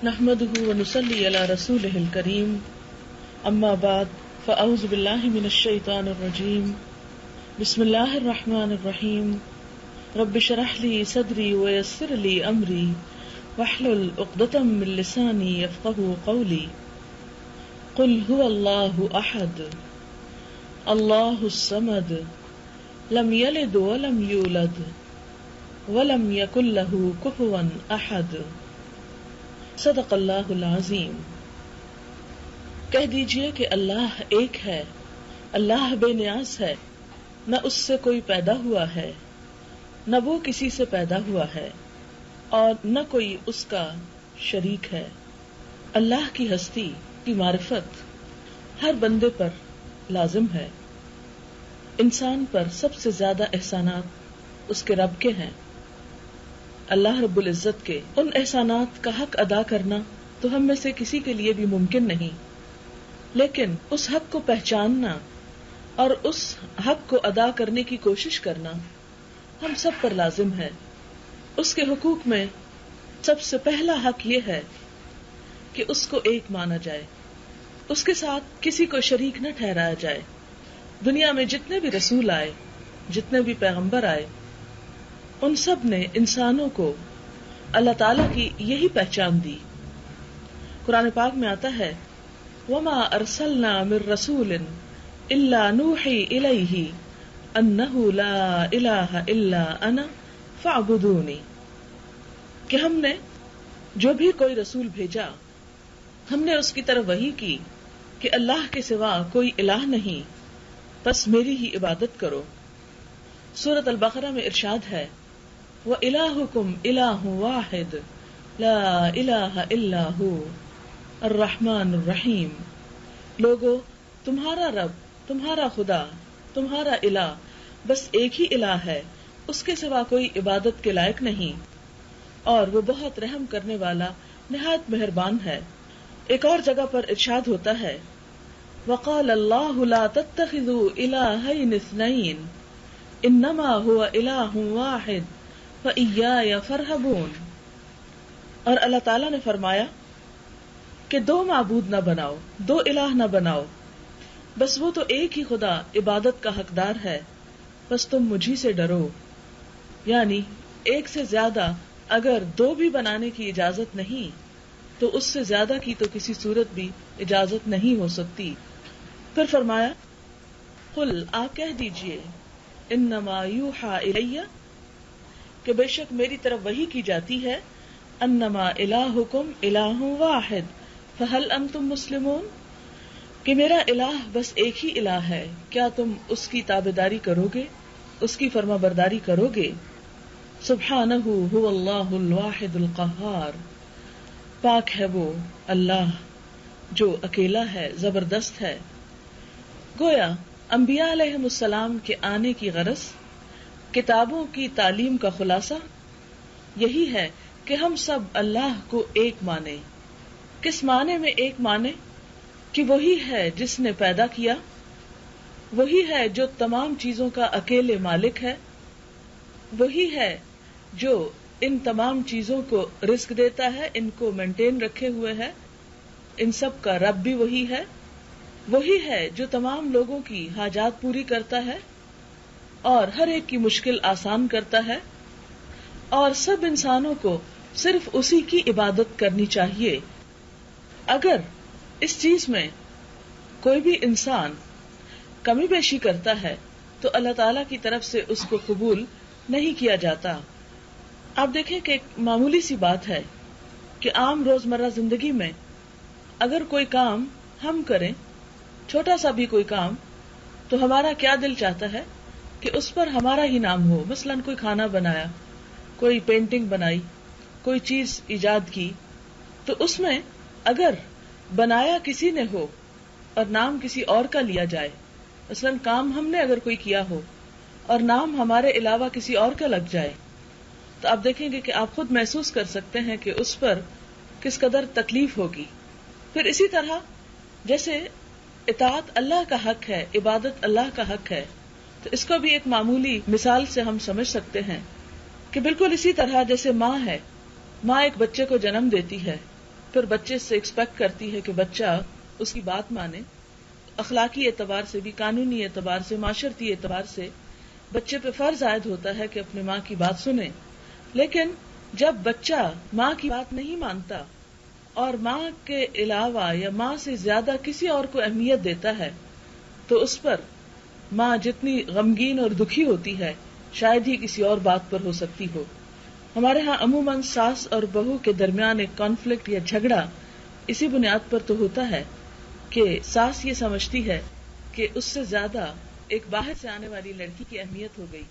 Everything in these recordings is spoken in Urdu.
نحمده ونصلي على رسوله الكريم اما بعد فاعوذ بالله من الشيطان الرجيم بسم الله الرحمن الرحيم رب اشرح لي صدري ويسر لي امري واحلل عقدة من لساني يفقهوا قولي قل هو الله احد الله الصمد لم يلد ولم يولد ولم يكن له كفوا احد صدق اللہ العظیم۔ کہہ دیجئے کہ اللہ ایک ہے، اللہ بے نیاز ہے، نہ اس سے کوئی پیدا ہوا ہے، نہ وہ کسی سے پیدا ہوا ہے، اور نہ کوئی اس کا شریک ہے۔ اللہ کی ہستی کی معرفت ہر بندے پر لازم ہے۔ انسان پر سب سے زیادہ احسانات اس کے رب کے ہیں۔ اللہ رب العزت کے ان احسانات کا حق ادا کرنا تو ہم میں سے کسی کے لیے بھی ممکن نہیں، لیکن اس حق کو پہچاننا اور اس حق کو ادا کرنے کی کوشش کرنا ہم سب پر لازم ہے۔ اس کے حقوق میں سب سے پہلا حق یہ ہے کہ اس کو ایک مانا جائے، اس کے ساتھ کسی کو شریک نہ ٹھہرایا جائے۔ دنیا میں جتنے بھی رسول آئے، جتنے بھی پیغمبر آئے، ان سب نے انسانوں کو اللہ تعالیٰ کی یہی پہچان دی۔ قرآن پاک میں آتا ہے وَمَا أَرْسَلْنَا مِن رَّسُولٍ إِلَّا نُوحِي إِلَيْهِ أَنَّهُ لَا إِلَٰهَ إِلَّا أَنَا فَاعْبُدُونِي، کہ ہم نے جو بھی کوئی رسول بھیجا ہم نے اس کی طرف وحی کی کہ اللہ کے سوا کوئی الہ نہیں، بس میری ہی عبادت کرو۔ سورۃ البقرہ میں ارشاد ہے وَإِلَٰهُكُمْ إِلَٰهٌ وَاحِدٌ لَا إِلَٰهَ إِلَّا هُوَ الرحمن الرحیم۔ لوگو، تمہارا رب، تمہارا خدا، تمہارا الہ بس ایک ہی الہ ہے، اس کے سوا کوئی عبادت کے لائق نہیں، اور وہ بہت رحم کرنے والا، نہایت مہربان ہے۔ ایک اور جگہ پر ارشاد ہوتا ہے وَقَالَ اللَّهُ لَا تَتَّخِذُوا إِلَٰهَيْنِ اثْنَيْنِ إِنَّمَا هُوَ إِلَٰهٌ وَاحِدٌ فَإِيَّايَ فَارْهَبُونِ، اور اللہ تعالیٰ نے فرمایا کہ دو معبود نہ بناؤ، دو الہ نہ بناؤ، بس وہ تو ایک ہی خدا عبادت کا حقدار ہے، بس تم مجھی سے ڈرو۔ یعنی ایک سے زیادہ اگر دو بھی بنانے کی اجازت نہیں تو اس سے زیادہ کی تو کسی صورت بھی اجازت نہیں ہو سکتی۔ پھر فرمایا قل، آپ کہہ دیجئے انما یوحی الیہ، کہ بے شک میری طرف وحی کی جاتی ہے، انما الہکم الہ واحد فہل انتم مسلمون، کہ میرا الہ بس ایک ہی الہ ہے، کیا تم اس کی تابعداری کرو گے، اس کی فرما برداری کرو گے۔ سبحانہ هو اللہ الواحد القہار، پاک ہے وہ اللہ جو اکیلا ہے، زبردست ہے۔ گویا انبیاء علیہم السلام کے آنے کی غرض، کتابوں کی تعلیم کا خلاصہ یہی ہے کہ ہم سب اللہ کو ایک مانیں۔ کس معنی میں ایک مانیں؟ کہ وہی ہے جس نے پیدا کیا، وہی ہے جو تمام چیزوں کا اکیلے مالک ہے، وہی ہے جو ان تمام چیزوں کو رزق دیتا ہے، ان کو مینٹین رکھے ہوئے ہے، ان سب کا رب بھی وہی ہے، وہی ہے جو تمام لوگوں کی حاجات پوری کرتا ہے اور ہر ایک کی مشکل آسان کرتا ہے، اور سب انسانوں کو صرف اسی کی عبادت کرنی چاہیے۔ اگر اس چیز میں کوئی بھی انسان کمی بیشی کرتا ہے تو اللہ تعالی کی طرف سے اس کو قبول نہیں کیا جاتا۔ آپ دیکھیں کہ ایک معمولی سی بات ہے کہ عام روزمرہ زندگی میں اگر کوئی کام ہم کریں، چھوٹا سا بھی کوئی کام، تو ہمارا کیا دل چاہتا ہے کہ اس پر ہمارا ہی نام ہو۔ مثلا کوئی کھانا بنایا، کوئی پینٹنگ بنائی، کوئی چیز ایجاد کی، تو اس میں اگر بنایا کسی نے ہو اور نام کسی اور کا لیا جائے، مثلا کام ہم نے اگر کوئی کیا ہو اور نام ہمارے علاوہ کسی اور کا لگ جائے، تو آپ دیکھیں گے کہ آپ خود محسوس کر سکتے ہیں کہ اس پر کس قدر تکلیف ہوگی۔ پھر اسی طرح جیسے اطاعت اللہ کا حق ہے، عبادت اللہ کا حق ہے، تو اس کو بھی ایک معمولی مثال سے ہم سمجھ سکتے ہیں کہ بالکل اسی طرح جیسے ماں ہے، ماں ایک بچے کو جنم دیتی ہے پھر بچے سے ایکسپیکٹ کرتی ہے کہ بچہ اس کی بات مانے. اخلاقی اعتبار سے بھی، قانونی اعتبار سے، معاشرتی اعتبار سے بچے پہ فرض عائد ہوتا ہے کہ اپنے ماں کی بات سنے. لیکن جب بچہ ماں کی بات نہیں مانتا اور ماں کے علاوہ یا ماں سے زیادہ کسی اور کو اہمیت دیتا ہے تو اس پر ماں جتنی غمگین اور دکھی ہوتی ہے شاید ہی کسی اور بات پر ہو سکتی ہو. ہمارے ہاں عموماً ساس اور بہو کے درمیان ایک کانفلکٹ یا جھگڑا اسی بنیاد پر تو ہوتا ہے کہ ساس یہ سمجھتی ہے کہ اس سے زیادہ ایک باہر سے آنے والی لڑکی کی اہمیت ہو گئی،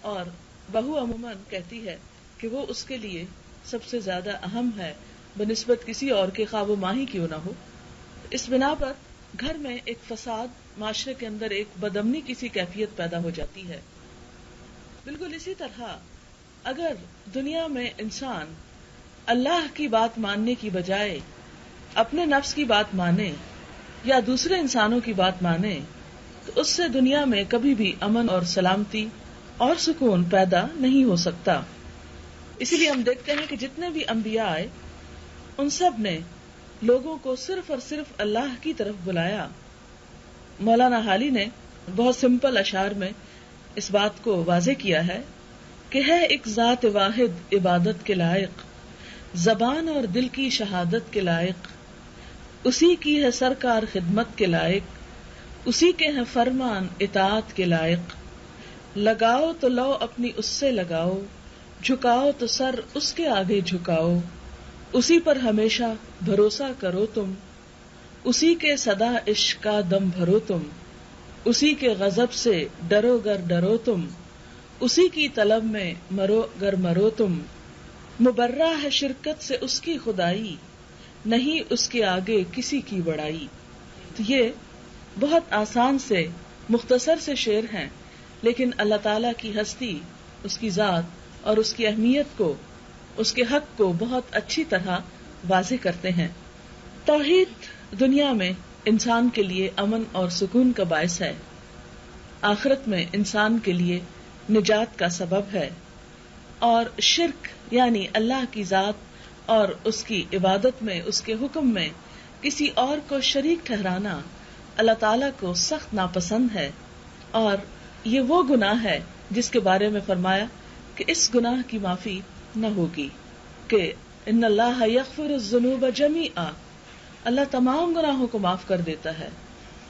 اور بہو عموماً کہتی ہے کہ وہ اس کے لیے سب سے زیادہ اہم ہے بنسبت کسی اور کے، خواہ وہ ماں ہی کیوں نہ ہو. اس بنا پر گھر میں ایک فساد، معاشرے کے اندر ایک بدامنی کسی کیفیت پیدا ہو جاتی ہے. بالکل اسی طرح اگر دنیا میں انسان اللہ کی بات ماننے کی بجائے اپنے نفس کی بات مانے یا دوسرے انسانوں کی بات مانے تو اس سے دنیا میں کبھی بھی امن اور سلامتی اور سکون پیدا نہیں ہو سکتا. اسی لیے ہم دیکھتے ہیں کہ جتنے بھی انبیاء آئے ان سب نے لوگوں کو صرف اور صرف اللہ کی طرف بلایا. مولانا حالی نے بہت سمپل اشعار میں اس بات کو واضح کیا ہے کہ ہے ایک ذات واحد عبادت کے لائق، زبان اور دل کی شہادت کے لائق، اسی کی ہے سرکار خدمت کے لائق، اسی کے ہیں فرمان اطاعت کے لائق. لگاؤ تو لو اپنی اس سے لگاؤ، جھکاؤ تو سر اس کے آگے جھکاؤ، اسی پر ہمیشہ بھروسہ کرو تم، اسی کے صدا عشق کا دم بھرو تم، اسی کے غضب سے ڈرو گر ڈرو تم، اسی کی طلب میں مرو گر مرو تم. مبرہ ہے شرکت سے اس کی خدائی، نہیں اس کے آگے کسی کی بڑائی. تو یہ بہت آسان سے مختصر سے شعر ہیں، لیکن اللہ تعالی کی ہستی، اس کی ذات اور اس کی اہمیت کو، اس کے حق کو بہت اچھی طرح واضح کرتے ہیں. توحید دنیا میں انسان کے لیے امن اور سکون کا باعث ہے، آخرت میں انسان کے لیے نجات کا سبب ہے، اور شرک یعنی اللہ کی ذات اور اس کی عبادت میں، اس کے حکم میں کسی اور کو شریک ٹھہرانا اللہ تعالیٰ کو سخت ناپسند ہے. اور یہ وہ گناہ ہے جس کے بارے میں فرمایا کہ اس گناہ کی معافی نہ ہوگی، کہ ان اللہ یغفر الذنوب جمیعا، اللہ تمام گناہوں کو معاف کر دیتا ہے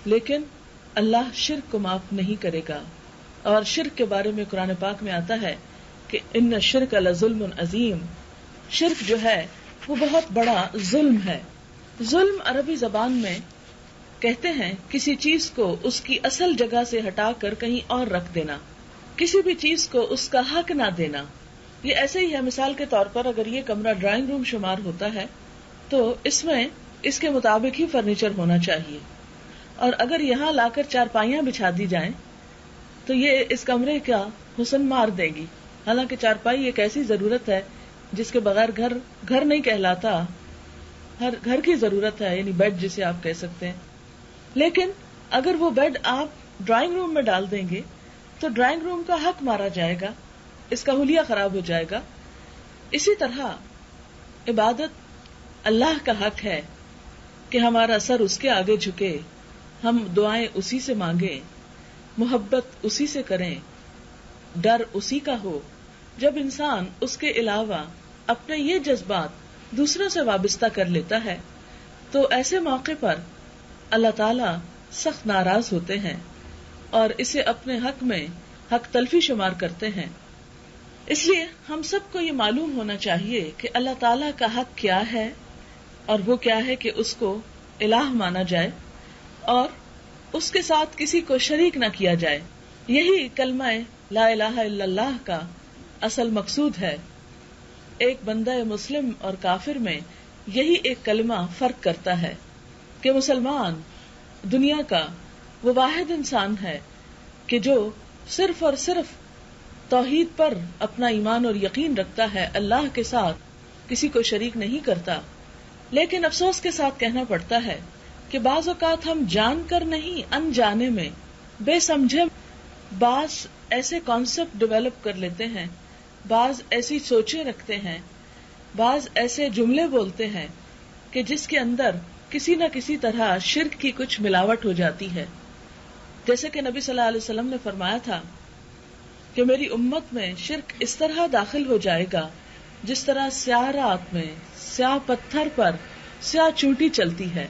لیکن اللہ شرک کو معاف نہیں کرے گا. اور شرک کے بارے میں قرآن پاک میں آتا ہے کہ ان الشرک لظلم عظیم، شرک جو ہے وہ بہت بڑا ظلم ہے. ظلم عربی زبان میں کہتے ہیں کسی چیز کو اس کی اصل جگہ سے ہٹا کر کہیں اور رکھ دینا، کسی بھی چیز کو اس کا حق نہ دینا. یہ ایسے ہی ہے، مثال کے طور پر اگر یہ کمرہ ڈرائنگ روم شمار ہوتا ہے تو اس میں اس کے مطابق ہی فرنیچر ہونا چاہیے، اور اگر یہاں لا کر چارپائیاں بچھا دی جائیں تو یہ اس کمرے کا حسن مار دے گی. حالانکہ چارپائی ایک ایسی ضرورت ہے جس کے بغیر گھر نہیں کہلاتا، ہر گھر کی ضرورت ہے، یعنی بیڈ جسے آپ کہہ سکتے ہیں. لیکن اگر وہ بیڈ آپ ڈرائنگ روم میں ڈال دیں گے تو ڈرائنگ روم کا حق مارا جائے گا، اس کا حلیہ خراب ہو جائے گا. اسی طرح عبادت اللہ کا حق ہے کہ ہمارا سر اس کے آگے جھکے، ہم دعائیں اسی سے مانگیں، محبت اسی سے کریں، ڈر اسی کا ہو. جب انسان اس کے علاوہ اپنے یہ جذبات دوسروں سے وابستہ کر لیتا ہے تو ایسے موقع پر اللہ تعالی سخت ناراض ہوتے ہیں اور اسے اپنے حق میں حق تلفی شمار کرتے ہیں. اس لیے ہم سب کو یہ معلوم ہونا چاہیے کہ اللہ تعالی کا حق کیا ہے، اور وہ کیا ہے کہ اس کو الہ مانا جائے اور اس کے ساتھ کسی کو شریک نہ کیا جائے. یہی کلمہ لا الہ الا اللہ کا اصل مقصود ہے. ایک بندہ مسلم اور کافر میں یہی ایک کلمہ فرق کرتا ہے کہ مسلمان دنیا کا وہ واحد انسان ہے کہ جو صرف اور صرف توحید پر اپنا ایمان اور یقین رکھتا ہے، اللہ کے ساتھ کسی کو شریک نہیں کرتا. لیکن افسوس کے ساتھ کہنا پڑتا ہے کہ بعض اوقات ہم جان کر نہیں، انجانے میں، بے سمجھے بعض ایسے کانسیپٹ ڈیولپ کر لیتے ہیں، بعض ایسی سوچیں رکھتے ہیں، بعض ایسے جملے بولتے ہیں کہ جس کے اندر کسی نہ کسی طرح شرک کی کچھ ملاوٹ ہو جاتی ہے. جیسے کہ نبی صلی اللہ علیہ وسلم نے فرمایا تھا کہ میری امت میں شرک اس طرح داخل ہو جائے گا جس طرح سیاہ رات میں سیاہ پتھر پر سیاہ چونٹی چلتی ہے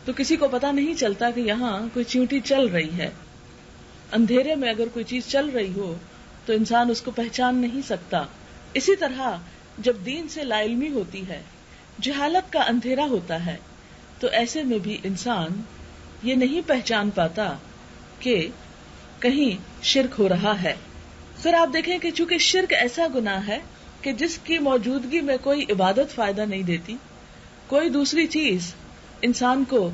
تو کسی کو پتا نہیں چلتا کہ یہاں کوئی چونٹی چل رہی ہے. اندھیرے میں اگر کوئی چیز چل رہی ہو تو انسان اس کو پہچان نہیں سکتا. اسی طرح جب دین سے لا علمی ہوتی ہے، جہالت کا اندھیرا ہوتا ہے، تو ایسے میں بھی انسان یہ نہیں پہچان پاتا کہ کہیں شرک ہو رہا ہے. پھر آپ دیکھیں کہ چونکہ شرک ایسا گناہ ہے کہ جس کی موجودگی میں کوئی عبادت فائدہ نہیں دیتی، کوئی دوسری چیز انسان کو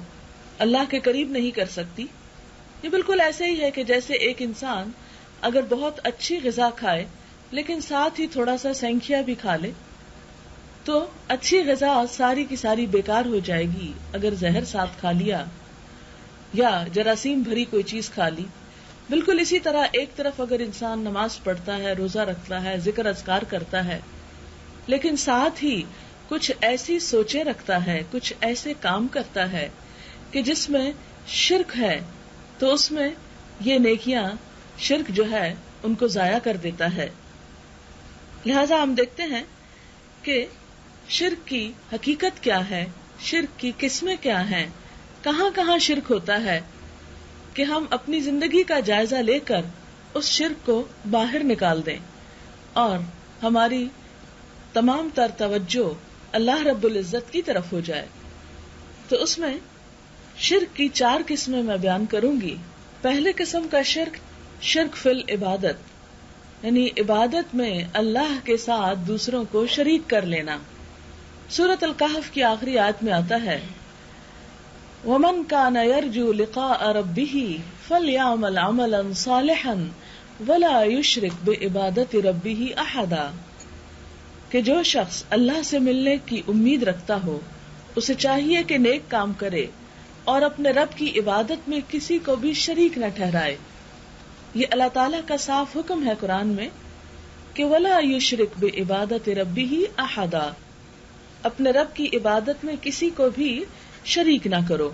اللہ کے قریب نہیں کر سکتی. یہ بالکل ایسے ہی ہے کہ جیسے ایک انسان اگر بہت اچھی غذا کھائے لیکن ساتھ ہی تھوڑا سا سینکھیا بھی کھا لے تو اچھی غذا ساری کی ساری بیکار ہو جائے گی اگر زہر ساتھ کھا لیا یا جراثیم بھری کوئی چیز کھا لی. بالکل اسی طرح ایک طرف اگر انسان نماز پڑھتا ہے، روزہ رکھتا ہے، ذکر اذکار کرتا ہے، لیکن ساتھ ہی کچھ ایسی سوچیں رکھتا ہے، کچھ ایسے کام کرتا ہے کہ جس میں شرک ہے، تو اس میں یہ نیکیاں شرک جو ہے ان کو ضائع کر دیتا ہے. لہذا ہم دیکھتے ہیں کہ شرک کی حقیقت کیا ہے، شرک کی قسمیں کیا ہیں، کہاں کہاں شرک ہوتا ہے، کہ ہم اپنی زندگی کا جائزہ لے کر اس شرک کو باہر نکال دیں اور ہماری تمام تر توجہ اللہ رب العزت کی طرف ہو جائے. تو اس میں شرک کی 4 قسمیں میں بیان کروں گی. پہلے قسم کا شرک، شرک فی العبادت، یعنی عبادت میں اللہ کے ساتھ دوسروں کو شریک کر لینا. سورۃ الکہف کی آخری آیت میں آتا ہے وَمَنْ كَانَ يَرْجُو لِقَاءَ رَبِّهِ فَلْيَعْمَلْ عَمَلًا صَالِحًا وَلَا يُشْرِكْ بِعِبَادَةِ رَبِّهِ أَحَدًا، کہ جو شخص اللہ سے ملنے کی امید رکھتا ہو اسے چاہیے کہ نیک کام کرے اور اپنے رب کی عبادت میں کسی کو بھی شریک نہ ٹھہرائے. یہ اللہ تعالیٰ کا صاف حکم ہے قرآن میں کہ وَلَا يُشْرِكْ بِعِبَادَةِ رَبِّهِ أَحَدًا، اپنے رب کی عبادت میں کسی کو بھی شریک نہ کرو.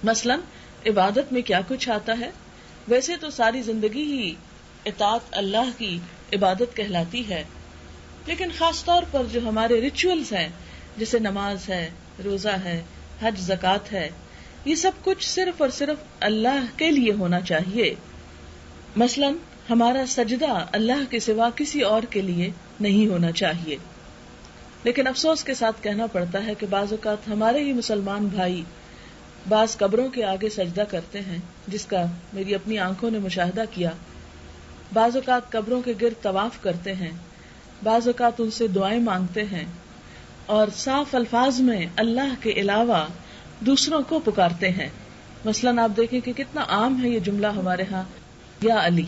مثلا عبادت میں کیا کچھ آتا ہے؟ ویسے تو ساری زندگی ہی اطاعت اللہ کی عبادت کہلاتی ہے، لیکن خاص طور پر جو ہمارے ریچولز ہیں جیسے نماز ہے، روزہ ہے، حج، زکوٰۃ ہے، یہ سب کچھ صرف اور صرف اللہ کے لیے ہونا چاہیے. مثلا ہمارا سجدہ اللہ کے سوا کسی اور کے لیے نہیں ہونا چاہیے. لیکن افسوس کے ساتھ کہنا پڑتا ہے کہ بعض اوقات ہمارے ہی مسلمان بھائی بعض قبروں کے آگے سجدہ کرتے ہیں، جس کا میری اپنی آنکھوں نے مشاہدہ کیا. بعض اوقات قبروں کے گرد طواف کرتے ہیں، بعض اوقات ان سے دعائیں مانگتے ہیں اور صاف الفاظ میں اللہ کے علاوہ دوسروں کو پکارتے ہیں. مثلاً آپ دیکھیں کہ کتنا عام ہے یہ جملہ ہمارے ہاں، یا علی.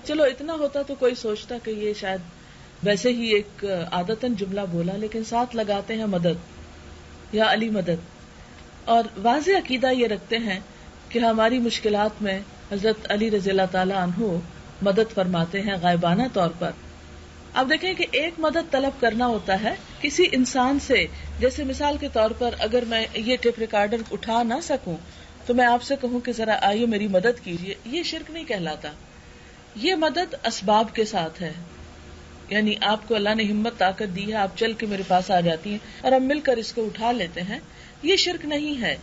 چلو اتنا ہوتا تو کوئی سوچتا کہ یہ شاید ویسے ہی ایک عادتاً جملہ بولا، لیکن ساتھ لگاتے ہیں مدد، یا علی مدد. اور واضح عقیدہ یہ رکھتے ہیں کہ ہماری مشکلات میں حضرت علی رضی اللہ تعالی عنہ مدد فرماتے ہیں غائبانہ طور پر. اب دیکھیں کہ ایک مدد طلب کرنا ہوتا ہے کسی انسان سے، جیسے مثال کے طور پر اگر میں یہ ٹیپ ریکارڈر اٹھا نہ سکوں تو میں آپ سے کہوں کہ ذرا آئیے میری مدد کیجیے، یہ شرک نہیں کہلاتا. یہ مدد اسباب کے ساتھ ہے، یعنی آپ کو اللہ نے ہمت طاقت دی ہے، آپ چل کے میرے پاس آ جاتی ہیں اور ہم مل کر اس کو اٹھا لیتے ہیں، یہ شرک نہیں ہے.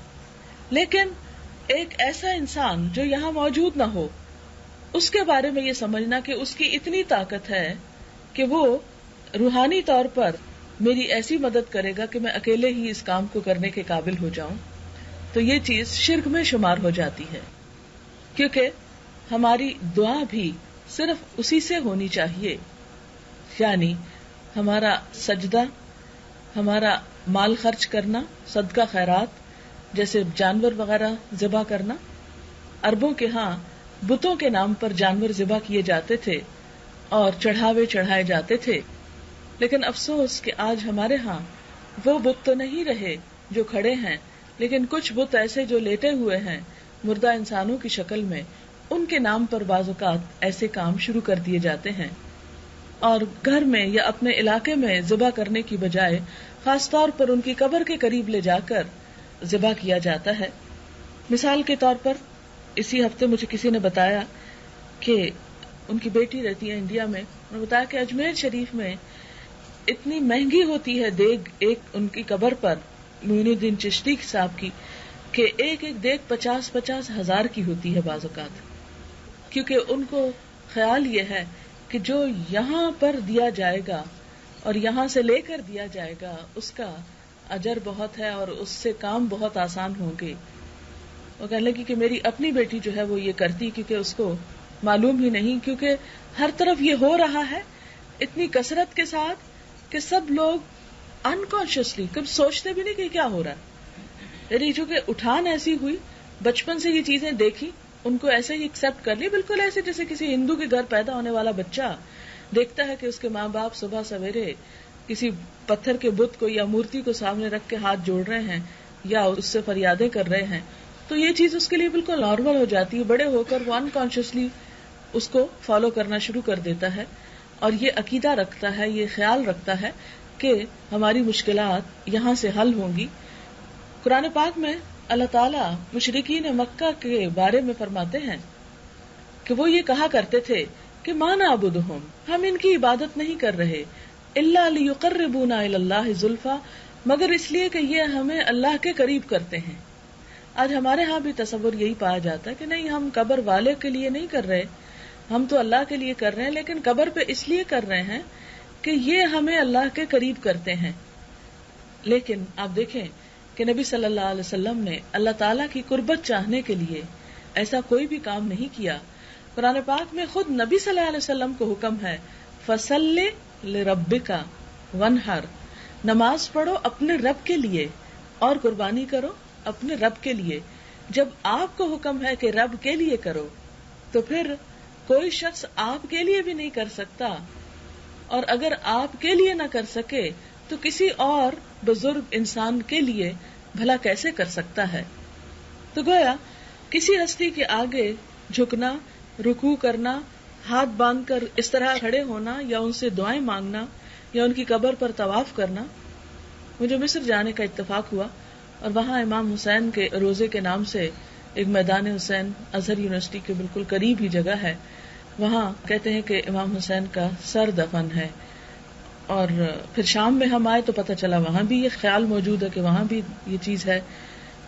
لیکن ایک ایسا انسان جو یہاں موجود نہ ہو، اس کے بارے میں یہ سمجھنا کہ اس کی اتنی طاقت ہے کہ وہ روحانی طور پر میری ایسی مدد کرے گا کہ میں اکیلے ہی اس کام کو کرنے کے قابل ہو جاؤں، تو یہ چیز شرک میں شمار ہو جاتی ہے. کیونکہ ہماری دعا بھی صرف اسی سے ہونی چاہیے، یعنی ہمارا سجدہ، ہمارا مال خرچ کرنا، صدقہ خیرات، جیسے جانور وغیرہ ذبح کرنا. عربوں کے ہاں بتوں کے نام پر جانور ذبح کیے جاتے تھے اور چڑھاوے چڑھائے جاتے تھے، لیکن افسوس کہ آج ہمارے ہاں وہ بت تو نہیں رہے جو کھڑے ہیں، لیکن کچھ بت ایسے جو لیٹے ہوئے ہیں مردہ انسانوں کی شکل میں، ان کے نام پر بعض اوقات ایسے کام شروع کر دیے جاتے ہیں. اور گھر میں یا اپنے علاقے میں ذبح کرنے کی بجائے خاص طور پر ان کی قبر کے قریب لے جا کر ذبح کیا جاتا ہے. مثال کے طور پر اسی ہفتے مجھے کسی نے بتایا کہ ان کی بیٹی رہتی ہے انڈیا میں. انہوں نے بتایا کہ اجمیر شریف میں اتنی مہنگی ہوتی ہے دیگ ایک ان کی قبر پر معین الدین چشتی صاحب کی کہ ایک ایک دیگ 50,000 ہزار کی ہوتی ہے بعض اوقات. کیونکہ ان کو خیال یہ ہے کہ جو یہاں پر دیا جائے گا اور یہاں سے لے کر دیا جائے گا اس کا اجر بہت ہے اور اس سے کام بہت آسان ہوں گے. وہ کہنے لگی کہ میری اپنی بیٹی جو ہے وہ یہ کرتی کیونکہ اس کو معلوم ہی نہیں, کیونکہ ہر طرف یہ ہو رہا ہے اتنی کثرت کے ساتھ کہ سب لوگ انکانشیسلی کبھی سوچتے بھی نہیں کہ کیا ہو رہا ہے. یعنی چونکہ اٹھان ایسی ہوئی, بچپن سے یہ چیزیں دیکھی, ان کو ایسے ہی ایکسپٹ کر لی, بالکل ایسے جیسے کسی ہندو کے گھر پیدا ہونے والا بچہ دیکھتا ہے کہ اس کے ماں باپ صبح سویرے کسی پتھر کے بت کو یا مورتی کو سامنے رکھ کے ہاتھ جوڑ رہے ہیں یا اس سے فریادیں کر رہے ہیں, تو یہ چیز اس کے لیے بالکل نارمل ہو جاتی ہے. بڑے ہو کر وہ انکانشیسلی اس کو فالو کرنا شروع کر دیتا ہے اور یہ عقیدہ رکھتا ہے, یہ خیال رکھتا ہے کہ ہماری مشکلات یہاں سے حل ہوں گی. قرآن پاک میں اللہ تعالیٰ مشرکین مکہ کے بارے میں فرماتے ہیں کہ وہ یہ کہا کرتے تھے کہ ما نعبدہم, ہم ان کی عبادت نہیں کر رہے, الا لیقربونا الی اللہ زلفی, مگر اس لیے کہ یہ ہمیں اللہ کے قریب کرتے ہیں. آج ہمارے ہاں بھی تصور یہی پایا جاتا ہے کہ نہیں, ہم قبر والے کے لیے نہیں کر رہے, ہم تو اللہ کے لیے کر رہے ہیں, لیکن قبر پہ اس لیے کر رہے ہیں کہ یہ ہمیں اللہ کے قریب کرتے ہیں. لیکن آپ دیکھیں کہ نبی صلی اللہ علیہ وسلم نے اللہ تعالیٰ کی قربت چاہنے کے لیے ایسا کوئی بھی کام نہیں کیا. قرآن پاک میں خود نبی صلی اللہ علیہ وسلم کو حکم ہے فَصَلِّ لِرَبِّكَ وَانْحَرْ, نماز پڑھو اپنے رب کے لیے اور قربانی کرو اپنے رب کے لیے. جب آپ کو حکم ہے کہ رب کے لیے کرو تو پھر کوئی شخص آپ کے لیے بھی نہیں کر سکتا, اور اگر آپ کے لیے نہ کر سکے تو کسی اور بزرگ انسان کے لیے بھلا کیسے کر سکتا ہے. تو گویا کسی ہستی کے آگے جھکنا, رکوع کرنا, ہاتھ باندھ کر اس طرح کھڑے ہونا یا ان سے دعائیں مانگنا یا ان کی قبر پر طواف کرنا. مجھے مصر جانے کا اتفاق ہوا اور وہاں امام حسین کے روزے کے نام سے ایک میدان حسین ازہر یونیورسٹی کے بالکل قریب ہی جگہ ہے, وہاں کہتے ہیں کہ امام حسین کا سر دفن ہے. اور پھر شام میں ہم آئے تو پتہ چلا وہاں بھی یہ خیال موجود ہے کہ وہاں بھی یہ چیز ہے.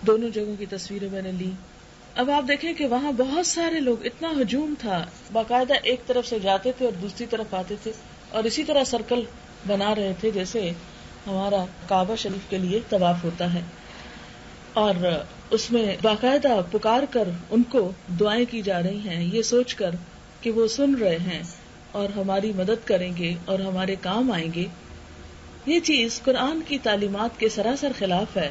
دونوں جگہوں کی تصویریں میں نے لی. اب آپ دیکھیں کہ وہاں بہت سارے لوگ, اتنا ہجوم تھا, باقاعدہ ایک طرف سے جاتے تھے اور دوسری طرف آتے تھے اور اسی طرح سرکل بنا رہے تھے جیسے ہمارا کعبہ شریف کے لیے طواف ہوتا ہے. اور اس میں باقاعدہ پکار کر ان کو دعائیں کی جا رہی ہیں, یہ سوچ کر کہ وہ سن رہے ہیں اور ہماری مدد کریں گے اور ہمارے کام آئیں گے. یہ چیز قرآن کی تعلیمات کے سراسر خلاف ہے.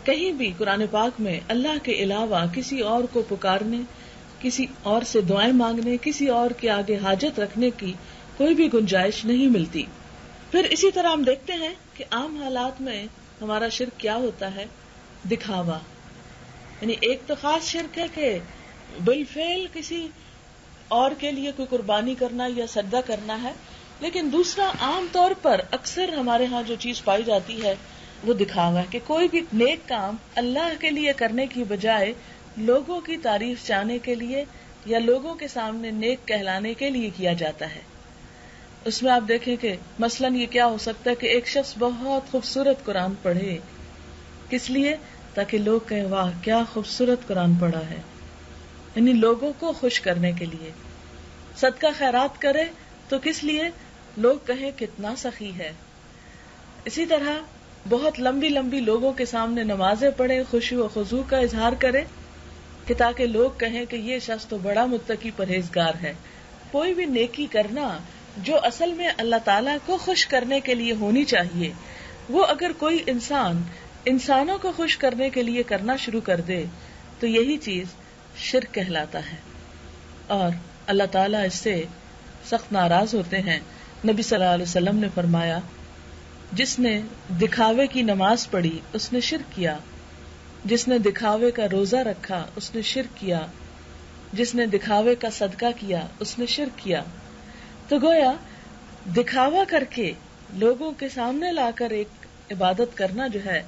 کہیں بھی قرآن پاک میں اللہ کے علاوہ کسی اور کو پکارنے, کسی اور سے دعائیں مانگنے, کسی اور کے آگے حاجت رکھنے کی کوئی بھی گنجائش نہیں ملتی. پھر اسی طرح ہم دیکھتے ہیں کہ عام حالات میں ہمارا شرک کیا ہوتا ہے, دکھاوا. یعنی ایک تو خاص شرک ہے کہ بالفعل کسی اور کے لیے کوئی قربانی کرنا یا سجدہ کرنا ہے, لیکن دوسرا عام طور پر اکثر ہمارے ہاں جو چیز پائی جاتی ہے وہ دکھاوا ہے کہ کوئی بھی نیک کام اللہ کے لیے کرنے کی بجائے لوگوں کی تعریف چاہنے کے لیے یا لوگوں کے سامنے نیک کہلانے کے لیے کیا جاتا ہے. اس میں آپ دیکھیں کہ مثلاً یہ کیا ہو سکتا ہے کہ ایک شخص بہت خوبصورت قرآن پڑھے, کس لیے؟ تاکہ لوگ کہیں واہ کیا خوبصورت قرآن پڑھا ہے, یعنی لوگوں کو خوش کرنے کے لیے. صدقہ خیرات کرے تو کس لیے؟ لوگ کہیں کتنا سخی ہے. اسی طرح بہت لمبی لمبی لوگوں کے سامنے نمازیں پڑھے, خشوع و خضوع کا اظہار کرے کہ تاکہ لوگ کہیں کہ یہ شخص تو بڑا متقی پرہیزگار ہے. کوئی بھی نیکی کرنا جو اصل میں اللہ تعالیٰ کو خوش کرنے کے لیے ہونی چاہیے, وہ اگر کوئی انسانوں کو خوش کرنے کے لیے کرنا شروع کر دے تو یہی چیز شرک کہلاتا ہے, اور اللہ تعالیٰ اس سے سخت ناراض ہوتے ہیں. نبی صلی اللہ علیہ وسلم نے فرمایا جس نے دکھاوے کی نماز پڑھی اس نے شرک کیا, جس نے دکھاوے کا روزہ رکھا اس نے شرک کیا, جس نے دکھاوے کا صدقہ کیا اس نے شرک کیا. تو گویا دکھاوا کر کے لوگوں کے سامنے لا کر ایک عبادت کرنا جو ہے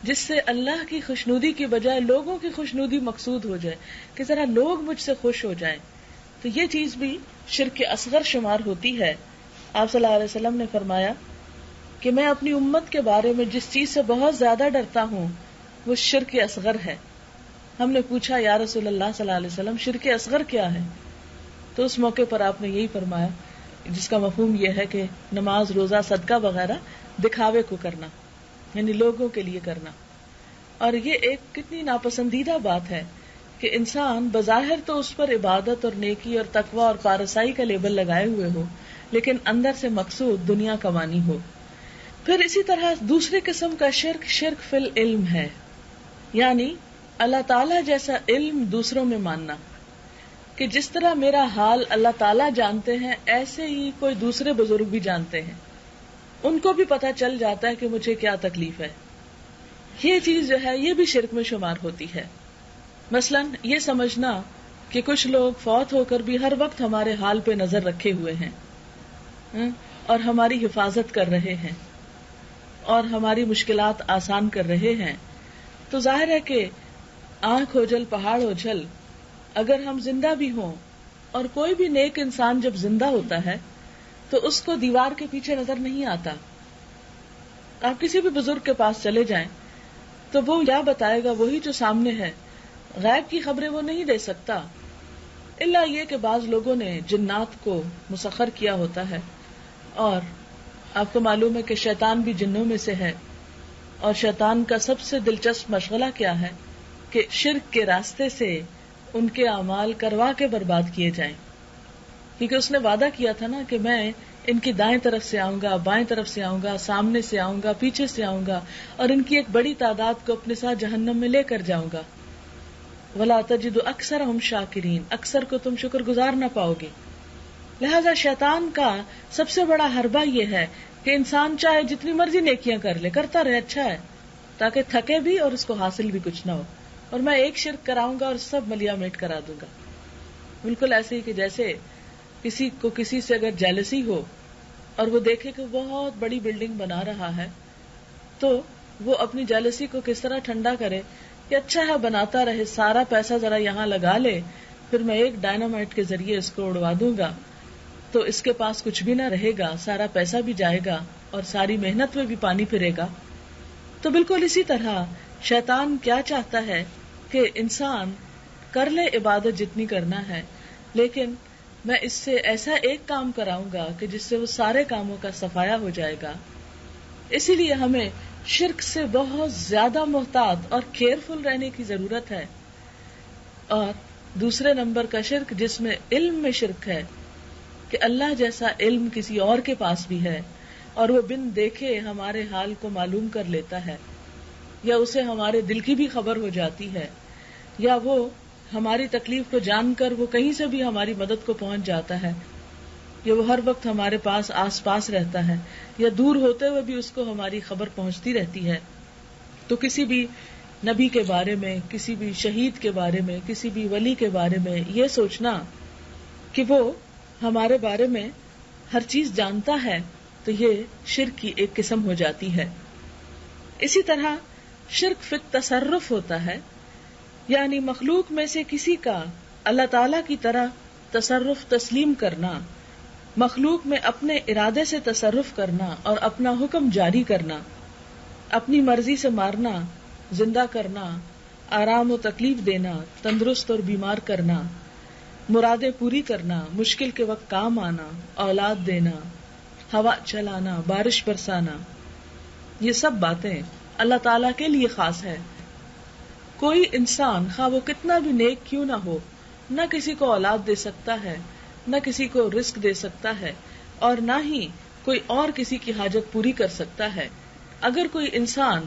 جس سے اللہ کی خوشنودی کی بجائے لوگوں کی خوشنودی مقصود ہو جائے کہ ذرا لوگ مجھ سے خوش ہو جائیں، تو یہ چیز بھی شرک اصغر شمار ہوتی ہے. آپ صلی اللہ علیہ وسلم نے فرمایا کہ میں اپنی امت کے بارے میں جس چیز سے بہت زیادہ ڈرتا ہوں وہ شرک اصغر ہے. ہم نے پوچھا یا رسول اللہ صلی اللہ علیہ وسلم شرک اصغر کیا ہے؟ تو اس موقع پر آپ نے یہی فرمایا جس کا مفہوم یہ ہے کہ نماز، روزہ، صدقہ وغیرہ دکھاوے کو کرنا، یعنی لوگوں کے لیے کرنا. اور یہ ایک کتنی ناپسندیدہ بات ہے کہ انسان بظاہر تو اس پر عبادت اور نیکی اور تقوی اور پارسائی کا لیبل لگائے ہوئے ہو لیکن اندر سے مقصود دنیا کمانی ہو. پھر اسی طرح دوسری قسم کا شرک شرک فی العلم ہے، یعنی اللہ تعالیٰ جیسا علم دوسروں میں ماننا کہ جس طرح میرا حال اللہ تعالیٰ جانتے ہیں ایسے ہی کوئی دوسرے بزرگ بھی جانتے ہیں، ان کو بھی پتہ چل جاتا ہے کہ مجھے کیا تکلیف ہے. یہ چیز جو ہے یہ بھی شرک میں شمار ہوتی ہے. مثلا یہ سمجھنا کہ کچھ لوگ فوت ہو کر بھی ہر وقت ہمارے حال پہ نظر رکھے ہوئے ہیں اور ہماری حفاظت کر رہے ہیں اور ہماری مشکلات آسان کر رہے ہیں، تو ظاہر ہے کہ آنکھ اوجھل پہاڑ اوجھل اگر ہم زندہ بھی ہوں اور کوئی بھی نیک انسان جب زندہ ہوتا ہے تو اس کو دیوار کے پیچھے نظر نہیں آتا. آپ کسی بھی بزرگ کے پاس چلے جائیں تو وہ کیا بتائے گا؟ وہی جو سامنے ہے. غیب کی خبریں وہ نہیں دے سکتا، الا یہ کہ بعض لوگوں نے جنات کو مسخر کیا ہوتا ہے. اور آپ کو معلوم ہے کہ شیطان بھی جنوں میں سے ہے، اور شیطان کا سب سے دلچسپ مشغلہ کیا ہے کہ شرک کے راستے سے ان کے اعمال کروا کے برباد کیے جائیں. کیونکہ اس نے وعدہ کیا تھا نا کہ میں ان کی دائیں طرف سے آؤں گا، بائیں طرف سے آؤں گا، سامنے سے آؤں گا، پیچھے سے آؤں گا، اور ان کی ایک بڑی تعداد کو اپنے ساتھ جہنم میں لے کر جاؤں گا. وَلَا تَجِدُ أَكْثَرَهُمْ شَاكِرِينَ، اکثر کو تم شکر گزار نہ پاؤ گے. لہذا شیطان کا سب سے بڑا حربہ یہ ہے کہ انسان چاہے جتنی مرضی نیکیاں کر لے، کرتا رہے، اچھا ہے، تاکہ تھکے بھی اور اس کو حاصل بھی کچھ نہ ہو. اور میں ایک شرک کراؤں گا اور سب ملیا میٹ کرا دوں گا. بالکل ایسے ہی کہ جیسے کسی کو کسی سے اگر جیلسی ہو اور وہ دیکھے کہ بہت بڑی بلڈنگ بنا رہا ہے تو وہ اپنی جیلسی کو کس طرح ٹھنڈا کرے کہ اچھا ہے بناتا رہے، سارا پیسہ ذرا یہاں لگا لے، پھر میں ایک ڈائنامائٹ کے ذریعے اس کو اڑوا دوں گا تو اس کے پاس کچھ بھی نہ رہے گا، سارا پیسہ بھی جائے گا اور ساری محنت میں بھی پانی پھرے گا. تو بالکل اسی طرح شیطان کیا چاہتا ہے کہ انسان کر لے عبادت جتنی کرنا ہے، لیکن میں اس سے ایسا ایک کام کراؤں گا کہ جس سے وہ سارے کاموں کا صفایا ہو جائے گا. اسی لیے ہمیں شرک سے بہت زیادہ محتاط اور کیئرفل رہنے کی ضرورت ہے. اور دوسرے نمبر کا شرک جس میں علم میں شرک ہے کہ اللہ جیسا علم کسی اور کے پاس بھی ہے اور وہ بن دیکھے ہمارے حال کو معلوم کر لیتا ہے، یا اسے ہمارے دل کی بھی خبر ہو جاتی ہے، یا وہ ہماری تکلیف کو جان کر وہ کہیں سے بھی ہماری مدد کو پہنچ جاتا ہے، یا وہ ہر وقت ہمارے پاس آس پاس رہتا ہے، یا دور ہوتے ہوئے بھی اس کو ہماری خبر پہنچتی رہتی ہے. تو کسی بھی نبی کے بارے میں، کسی بھی شہید کے بارے میں، کسی بھی ولی کے بارے میں یہ سوچنا کہ وہ ہمارے بارے میں ہر چیز جانتا ہے تو یہ شرک کی ایک قسم ہو جاتی ہے. اسی طرح شرک فی التصرف ہوتا ہے، یعنی مخلوق میں سے کسی کا اللہ تعالی کی طرح تصرف تسلیم کرنا، مخلوق میں اپنے ارادے سے تصرف کرنا اور اپنا حکم جاری کرنا، اپنی مرضی سے مارنا، زندہ کرنا، آرام و تکلیف دینا، تندرست اور بیمار کرنا، مرادیں پوری کرنا، مشکل کے وقت کام آنا، اولاد دینا، ہوا چلانا، بارش برسانا، یہ سب باتیں اللہ تعالیٰ کے لیے خاص ہے. کوئی انسان خواہ وہ کتنا بھی نیک کیوں نہ ہو، نہ کسی کو اولاد دے سکتا ہے، نہ کسی کو رزق دے سکتا ہے، اور نہ ہی کوئی اور کسی کی حاجت پوری کر سکتا ہے. اگر کوئی انسان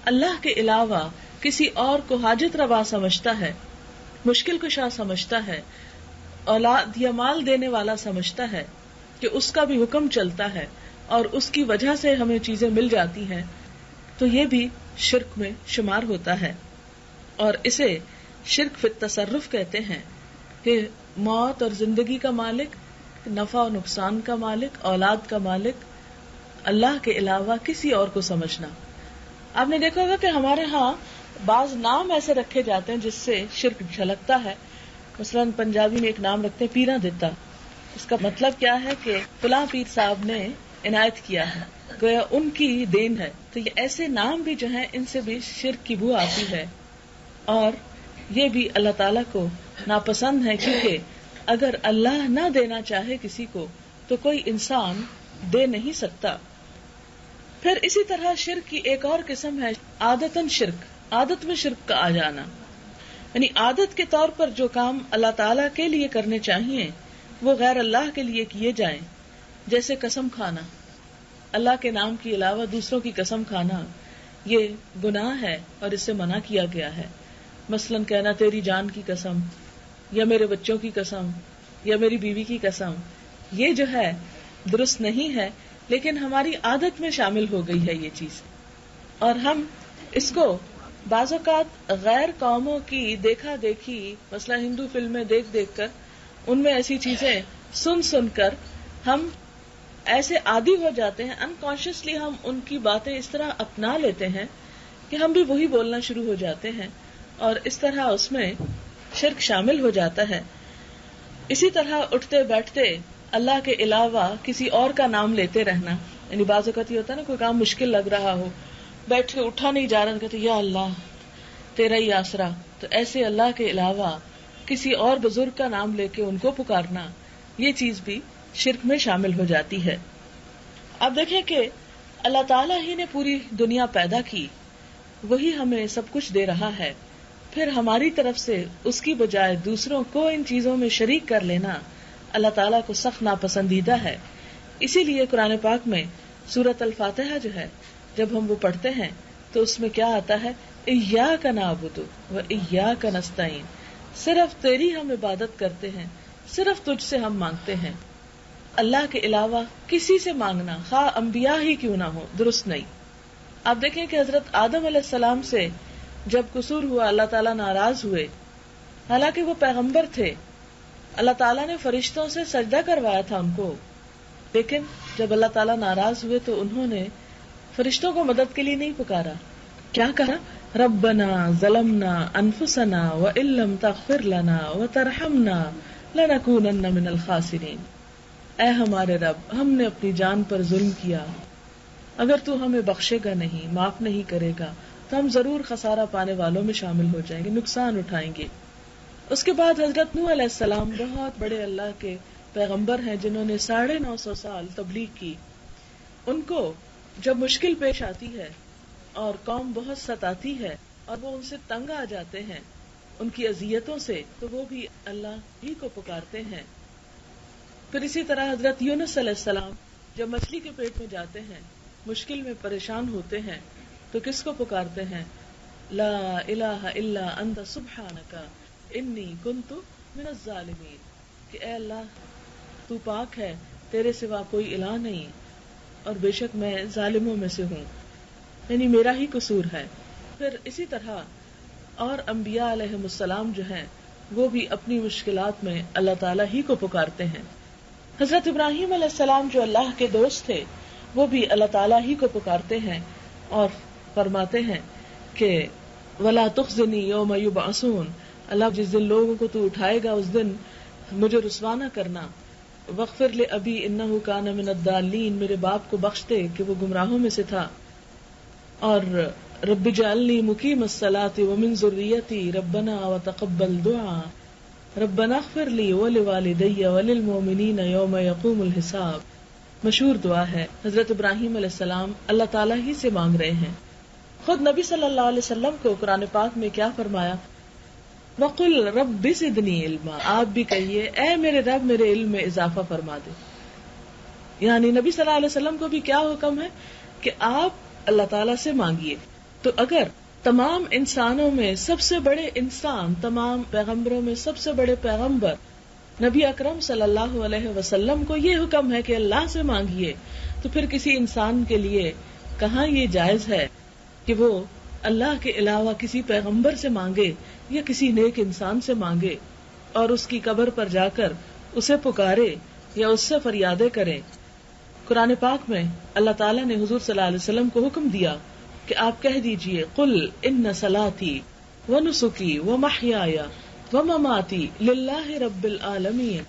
اللہ کے علاوہ کسی اور کو حاجت روا سمجھتا ہے، مشکل کشا سمجھتا ہے، اولاد یا مال دینے والا سمجھتا ہے کہ اس کا بھی حکم چلتا ہے اور اس کی وجہ سے ہمیں چیزیں مل جاتی ہیں، تو یہ بھی شرک میں شمار ہوتا ہے. اور اسے شرک فی التصرف کہتے ہیں کہ موت اور زندگی کا مالک نفع و نقصان کا مالک، اولاد کا مالک اللہ کے علاوہ کسی اور کو سمجھنا. آپ نے دیکھا ہوگا کہ ہمارے ہاں بعض نام ایسے رکھے جاتے ہیں جس سے شرک جھلکتا ہے. مثلاً پنجابی میں ایک نام رکھتے ہیں پیرا دیتا. اس کا مطلب کیا ہے کہ فلاں پیر صاحب نے عنایت کیا ہے، گویا ان کی دین ہے. تو یہ ایسے نام بھی جو ہیں ان سے بھی شرک کی بو آتی ہے، اور یہ بھی اللہ تعالیٰ کو ناپسند ہے، کیونکہ اگر اللہ نہ دینا چاہے کسی کو تو کوئی انسان دے نہیں سکتا. پھر اسی طرح شرک کی ایک اور قسم ہے عادتاً شرک، عادت میں شرک کا آ جانا. یعنی عادت کے طور پر جو کام اللہ تعالیٰ کے لیے کرنے چاہیے وہ غیر اللہ کے لیے کیے جائیں. جیسے قسم کھانا، اللہ کے نام کے علاوہ دوسروں کی قسم کھانا یہ گناہ ہے اور اس سے منع کیا گیا ہے. مثلاً کہنا تیری جان کی قسم، یا میرے بچوں کی قسم، یا میری بیوی کی قسم، یہ جو ہے درست نہیں ہے، لیکن ہماری عادت میں شامل ہو گئی ہے یہ چیز. اور ہم اس کو بعض اوقات غیر قوموں کی دیکھا دیکھی، مثلا ہندو فلمیں دیکھ دیکھ کر، ان میں ایسی چیزیں سن سن کر ہم ایسے عادی ہو جاتے ہیں، انکانشیسلی ہم ان کی باتیں اس طرح اپنا لیتے ہیں کہ ہم بھی وہی بولنا شروع ہو جاتے ہیں، اور اس طرح اس میں شرک شامل ہو جاتا ہے. اسی طرح اٹھتے بیٹھتے اللہ کے علاوہ کسی اور کا نام لیتے رہنا. یعنی بعض اوقات یہ ہوتا ہے نا، کوئی کام مشکل لگ رہا ہو، بیٹھ کے اٹھا نہیں جا رہا، کہتے یا اللہ تیرا ہی آسرا. تو ایسے اللہ کے علاوہ کسی اور بزرگ کا نام لے کے ان کو پکارنا، یہ چیز بھی شرک میں شامل ہو جاتی ہے. اب دیکھیں کہ اللہ تعالیٰ ہی نے پوری دنیا پیدا کی، وہی ہمیں سب کچھ دے رہا ہے، پھر ہماری طرف سے اس کی بجائے دوسروں کو ان چیزوں میں شریک کر لینا اللہ تعالیٰ کو سخت ناپسندیدہ ہے. اسی لیے قرآن پاک میں سورۃ الفاتحہ جو ہے جب ہم وہ پڑھتے ہیں تو اس میں کیا آتا ہے، ایاک نعبد و ایاک نستعین، صرف تیری ہم عبادت کرتے ہیں، صرف تجھ سے ہم مانگتے ہیں. اللہ کے علاوہ کسی سے مانگنا، خواہ انبیاء ہی کیوں نہ ہو، درست نہیں. آپ دیکھیں کہ حضرت آدم علیہ السلام سے جب قصور ہوا اللہ تعالیٰ ناراض ہوئے، حالانکہ وہ پیغمبر تھے، اللہ تعالیٰ نے فرشتوں سے سجدہ کروایا تھا ان کو، لیکن جب اللہ تعالیٰ ناراض ہوئے تو انہوں نے فرشتوں کو مدد کے لیے نہیں پکارا. کیا کہا، ربنا ظلمنا انفسنا وان لم تغفر لنا وترحمنا لنکونن من الخاسرین. اے ہمارے رب، ہم نے اپنی جان پر ظلم کیا، اگر تو ہمیں بخشے گا نہیں، معاف نہیں کرے گا تو ہم ضرور خسارہ پانے والوں میں شامل ہو جائیں گے، نقصان اٹھائیں گے. اس کے بعد حضرت نوح علیہ السلام بہت بڑے اللہ کے پیغمبر ہیں جنہوں نے 950 سال تبلیغ کی. ان کو جب مشکل پیش آتی ہے اور قوم بہت ستاتی ہے اور وہ ان سے تنگ آ جاتے ہیں ان کی اذیتوں سے، تو وہ بھی اللہ ہی کو پکارتے ہیں. پھر اسی طرح حضرت یونس علیہ السلام جب مچھلی کے پیٹ میں جاتے ہیں، مشکل میں پریشان ہوتے ہیں، تو کس کو پکارتے ہیں، لا الہ الا انت سبحانک انی کنت من الظالمین، کہ اے اللہ تو پاک ہے، تیرے سوا کوئی الہ نہیں اور بے شک میں ظالموں میں سے ہوں، یعنی میرا ہی قصور ہے. پھر اسی طرح اور انبیاء علیہم السلام جو ہیں وہ بھی اپنی مشکلات میں اللہ تعالیٰ ہی کو پکارتے ہیں. حضرت ابراہیم علیہ السلام جو اللہ کے دوست تھے وہ بھی اللہ تعالیٰ ہی کو پکارتے ہیں اور فرماتے ہیں کہ وَلَا تُخْزِنِي يَوْمَ يُبْعَثُونَ، اللہ جس دن لوگوں کو تو اٹھائے گا اس دن مجھے رسوا نہ کرنا. وَاغْفِرْ لِأَبِي إِنَّهُ كَانَ مِنَ الضَّالِّينَ، میرے باپ کو بخش دے کہ وہ گمراہوں میں سے تھا. اور رب اجعلنی مقیم الصلاۃ ومن ذریتی ربنا وتقبل دعاء ربنا اغفر لی ولوالدی وللمؤمنین یوم یقوم الحساب. مشہور دعا ہے، حضرت ابراہیم علیہ السلام اللہ تعالیٰ ہی سے مانگ رہے ہیں. خود نبی صلی اللہ علیہ وسلم کو قرآن پاک میں کیا فرمایا، وَقُلْ رَبِّ زِدْنِي عِلْمًا، آپ بھی کہیے اے میرے رب میرے علم میں اضافہ فرما دے. یعنی نبی صلی اللہ علیہ وسلم کو بھی کیا حکم ہے کہ آپ اللہ تعالیٰ سے مانگیے. تو اگر تمام انسانوں میں سب سے بڑے انسان، تمام پیغمبروں میں سب سے بڑے پیغمبر نبی اکرم صلی اللہ علیہ وسلم کو یہ حکم ہے کہ اللہ سے مانگیے، تو پھر کسی انسان کے لیے کہاں یہ جائز ہے کہ وہ اللہ کے علاوہ کسی پیغمبر سے مانگے یا کسی نیک انسان سے مانگے اور اس کی قبر پر جا کر اسے پکارے یا اس سے فریادیں کریں. قرآن پاک میں اللہ تعالیٰ نے حضور صلی اللہ علیہ وسلم کو حکم دیا کہ آپ کہہ دیجئے قل ان صلاتی ونسکی ومحیای ومماتی للہ رب العالمین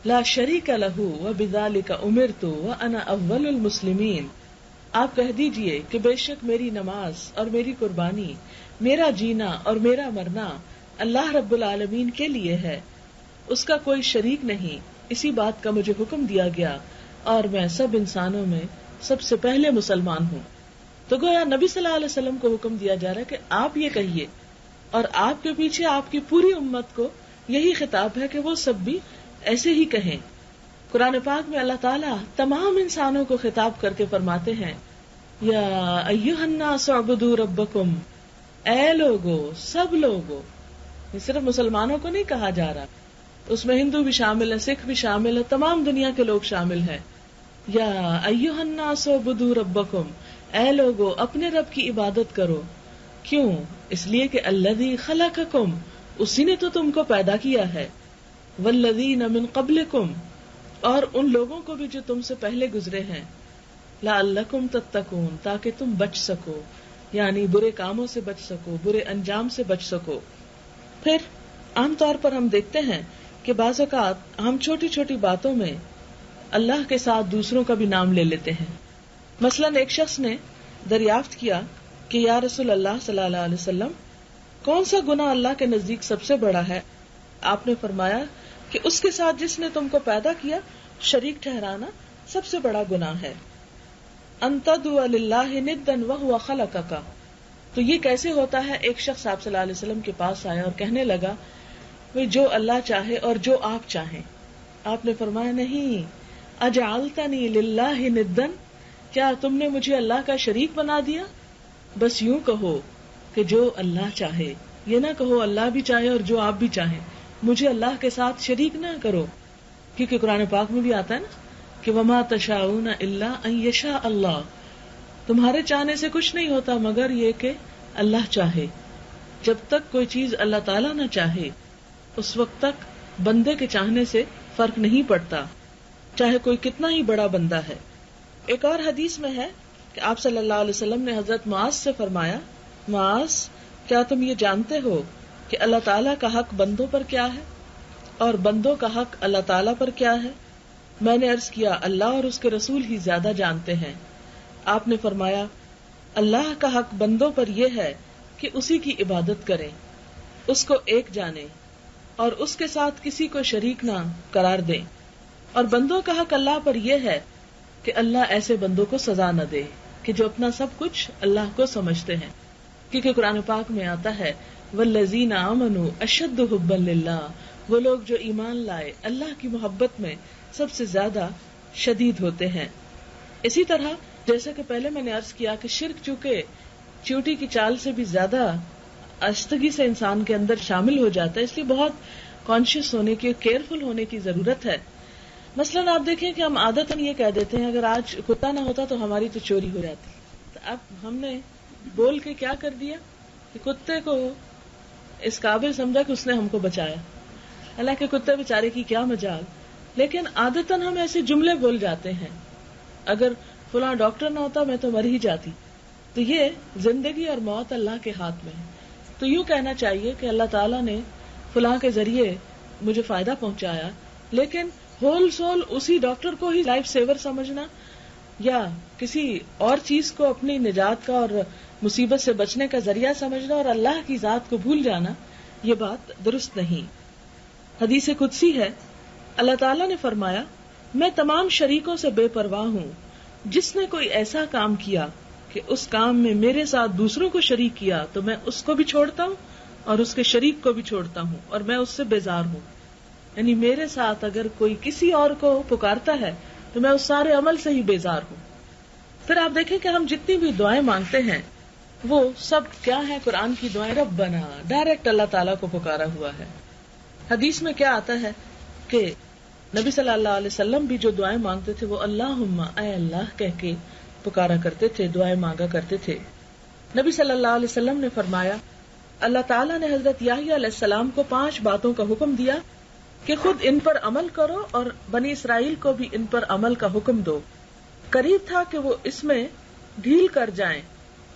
لا شریک لہ وبذالک امرت وانا اول المسلمین. آپ کہہ دیجئے کہ بے شک میری نماز اور میری قربانی، میرا جینا اور میرا مرنا اللہ رب العالمین کے لیے ہے، اس کا کوئی شریک نہیں، اسی بات کا مجھے حکم دیا گیا اور میں سب انسانوں میں سب سے پہلے مسلمان ہوں. تو گویا نبی صلی اللہ علیہ وسلم کو حکم دیا جا رہا ہے کہ آپ یہ کہیے، اور آپ کے پیچھے آپ کی پوری امت کو یہی خطاب ہے کہ وہ سب بھی ایسے ہی کہیں. قرآن پاک میں اللہ تعالیٰ تمام انسانوں کو خطاب کر کے فرماتے ہیں یا ایھا الناس اعبدوا ربکم، اے لوگو، سب لوگو. یہ صرف مسلمانوں کو نہیں کہا جا رہا، اس میں ہندو بھی شامل ہے، سکھ بھی شامل ہے، تمام دنیا کے لوگ شامل ہیں. یا ایھا الناس اعبدوا ربکم، اے لوگو اپنے رب کی عبادت کرو. کیوں؟ اس لیے کہ الذی خلقکم، اسی نے تو تم کو پیدا کیا ہے، والذین من قبلکم، اور ان لوگوں کو بھی جو تم سے پہلے گزرے ہیں، لعلکم تتقون، تاکہ تم بچ سکو، یعنی برے کاموں سے بچ سکو، برے انجام سے بچ سکو. پھر عام طور پر ہم دیکھتے ہیں کہ بعض اوقات ہم چھوٹی چھوٹی باتوں میں اللہ کے ساتھ دوسروں کا بھی نام لے لیتے ہیں. مثلاً ایک شخص نے دریافت کیا کہ یا رسول اللہ صلی اللہ علیہ وسلم، کون سا گناہ اللہ کے نزدیک سب سے بڑا ہے؟ آپ نے فرمایا کہ اس کے ساتھ جس نے تم کو پیدا کیا شریک ٹھہرانا سب سے بڑا گناہ ہے. ان تدعو للہ ندا وہو خلقک. تو یہ کیسے ہوتا ہے؟ ایک شخص آپ صلی اللہ علیہ وسلم کے پاس آیا اور کہنے لگا جو اللہ چاہے اور جو آپ چاہیں. آپ نے فرمایا نہیں، اجعلتنی للہ ندا، کیا تم نے مجھے اللہ کا شریک بنا دیا؟ بس یوں کہو کہ جو اللہ چاہے، یہ نہ کہو اللہ بھی چاہے اور جو آپ بھی چاہیں. مجھے اللہ کے ساتھ شریک نہ کرو، کیونکہ قرآن پاک میں بھی آتا ہے نا کہ وما تشاؤون الا ان یشاء اللہ، تمہارے چاہنے سے کچھ نہیں ہوتا مگر یہ کہ اللہ چاہے. جب تک کوئی چیز اللہ تعالیٰ نہ چاہے اس وقت تک بندے کے چاہنے سے فرق نہیں پڑتا، چاہے کوئی کتنا ہی بڑا بندہ ہے. ایک اور حدیث میں ہے کہ آپ صلی اللہ علیہ وسلم نے حضرت معاذ سے فرمایا، معاذ کیا تم یہ جانتے ہو کہ اللہ تعالیٰ کا حق بندوں پر کیا ہے اور بندوں کا حق اللہ تعالیٰ پر کیا ہے؟ میں نے عرض کیا اللہ اور اس کے رسول ہی زیادہ جانتے ہیں. آپ نے فرمایا اللہ کا حق بندوں پر یہ ہے کہ اسی کی عبادت کریں، اس کو ایک جانیں اور اس کے ساتھ کسی کو شریک نہ قرار دیں. اور بندوں کا حق اللہ پر یہ ہے کہ اللہ ایسے بندوں کو سزا نہ دے کہ جو اپنا سب کچھ اللہ کو سمجھتے ہیں، کیونکہ قرآن پاک میں آتا ہے والذین آمنوا اشد حبا للہ، وہ لوگ جو ایمان لائے اللہ کی محبت میں سب سے زیادہ شدید ہوتے ہیں. اسی طرح جیسا کہ پہلے میں نے عرض کیا کہ شرک چونکہ چیوٹی کی چال سے بھی زیادہ آستگی سے انسان کے اندر شامل ہو جاتا ہے، اس لیے بہت کانشیس ہونے کی، کیئرفل ہونے کی ضرورت ہے. مثلاً آپ دیکھیں کہ ہم عادتاً یہ کہہ دیتے ہیں اگر آج کتا نہ ہوتا تو ہماری تو چوری ہو جاتی. تو اب ہم نے بول کے کیا کر دیا کہ کتے کو اس قابل سمجھا کہ اس نے ہم کو بچایا، حالانکہ کتے بیچارے کی کیا مجال. لیکن عادتاً ہم ایسے جملے بول جاتے ہیں، اگر فلاں ڈاکٹر نہ ہوتا میں تو مر ہی جاتی. تو یہ زندگی اور موت اللہ کے ہاتھ میں ہے. تو یوں کہنا چاہیے کہ اللہ تعالیٰ نے فلاں کے ذریعے مجھے فائدہ پہنچایا، لیکن ہول سول اسی ڈاکٹر کو ہی لائف سیور سمجھنا یا کسی اور چیز کو اپنی نجات کا اور مصیبت سے بچنے کا ذریعہ سمجھنا اور اللہ کی ذات کو بھول جانا، یہ بات درست نہیں. حدیث قدسی ہے، اللہ تعالیٰ نے فرمایا میں تمام شریکوں سے بے پرواہ ہوں، جس نے کوئی ایسا کام کیا کہ اس کام میں میرے ساتھ دوسروں کو شریک کیا تو میں اس کو بھی چھوڑتا ہوں اور اس کے شریک کو بھی چھوڑتا ہوں اور میں اس سے بیزار ہوں. یعنی میرے ساتھ اگر کوئی کسی اور کو پکارتا ہے تو میں اس سارے عمل سے ہی بیزار ہوں. پھر آپ دیکھیں کہ ہم جتنی بھی دعائیں مانگتے ہیں وہ سب کیا ہے؟ قرآن کی دعائیں، ربنا، ڈائریکٹ اللہ تعالیٰ کو پکارا ہوا ہے. حدیث میں کیا آتا ہے کہ نبی صلی اللہ علیہ وسلم بھی جو دعائیں مانگتے تھے وہ اللہم، اے اللہ کہہ کے پکارا کرتے تھے، دعائیں مانگا کرتے تھے. نبی صلی اللہ علیہ وسلم نے فرمایا اللہ تعالیٰ نے حضرت یحییٰ علیہ السلام کو 5 باتوں کا حکم دیا کہ خود ان پر عمل کرو اور بنی اسرائیل کو بھی ان پر عمل کا حکم دو. قریب تھا کہ وہ اس میں ڈھیل کر جائیں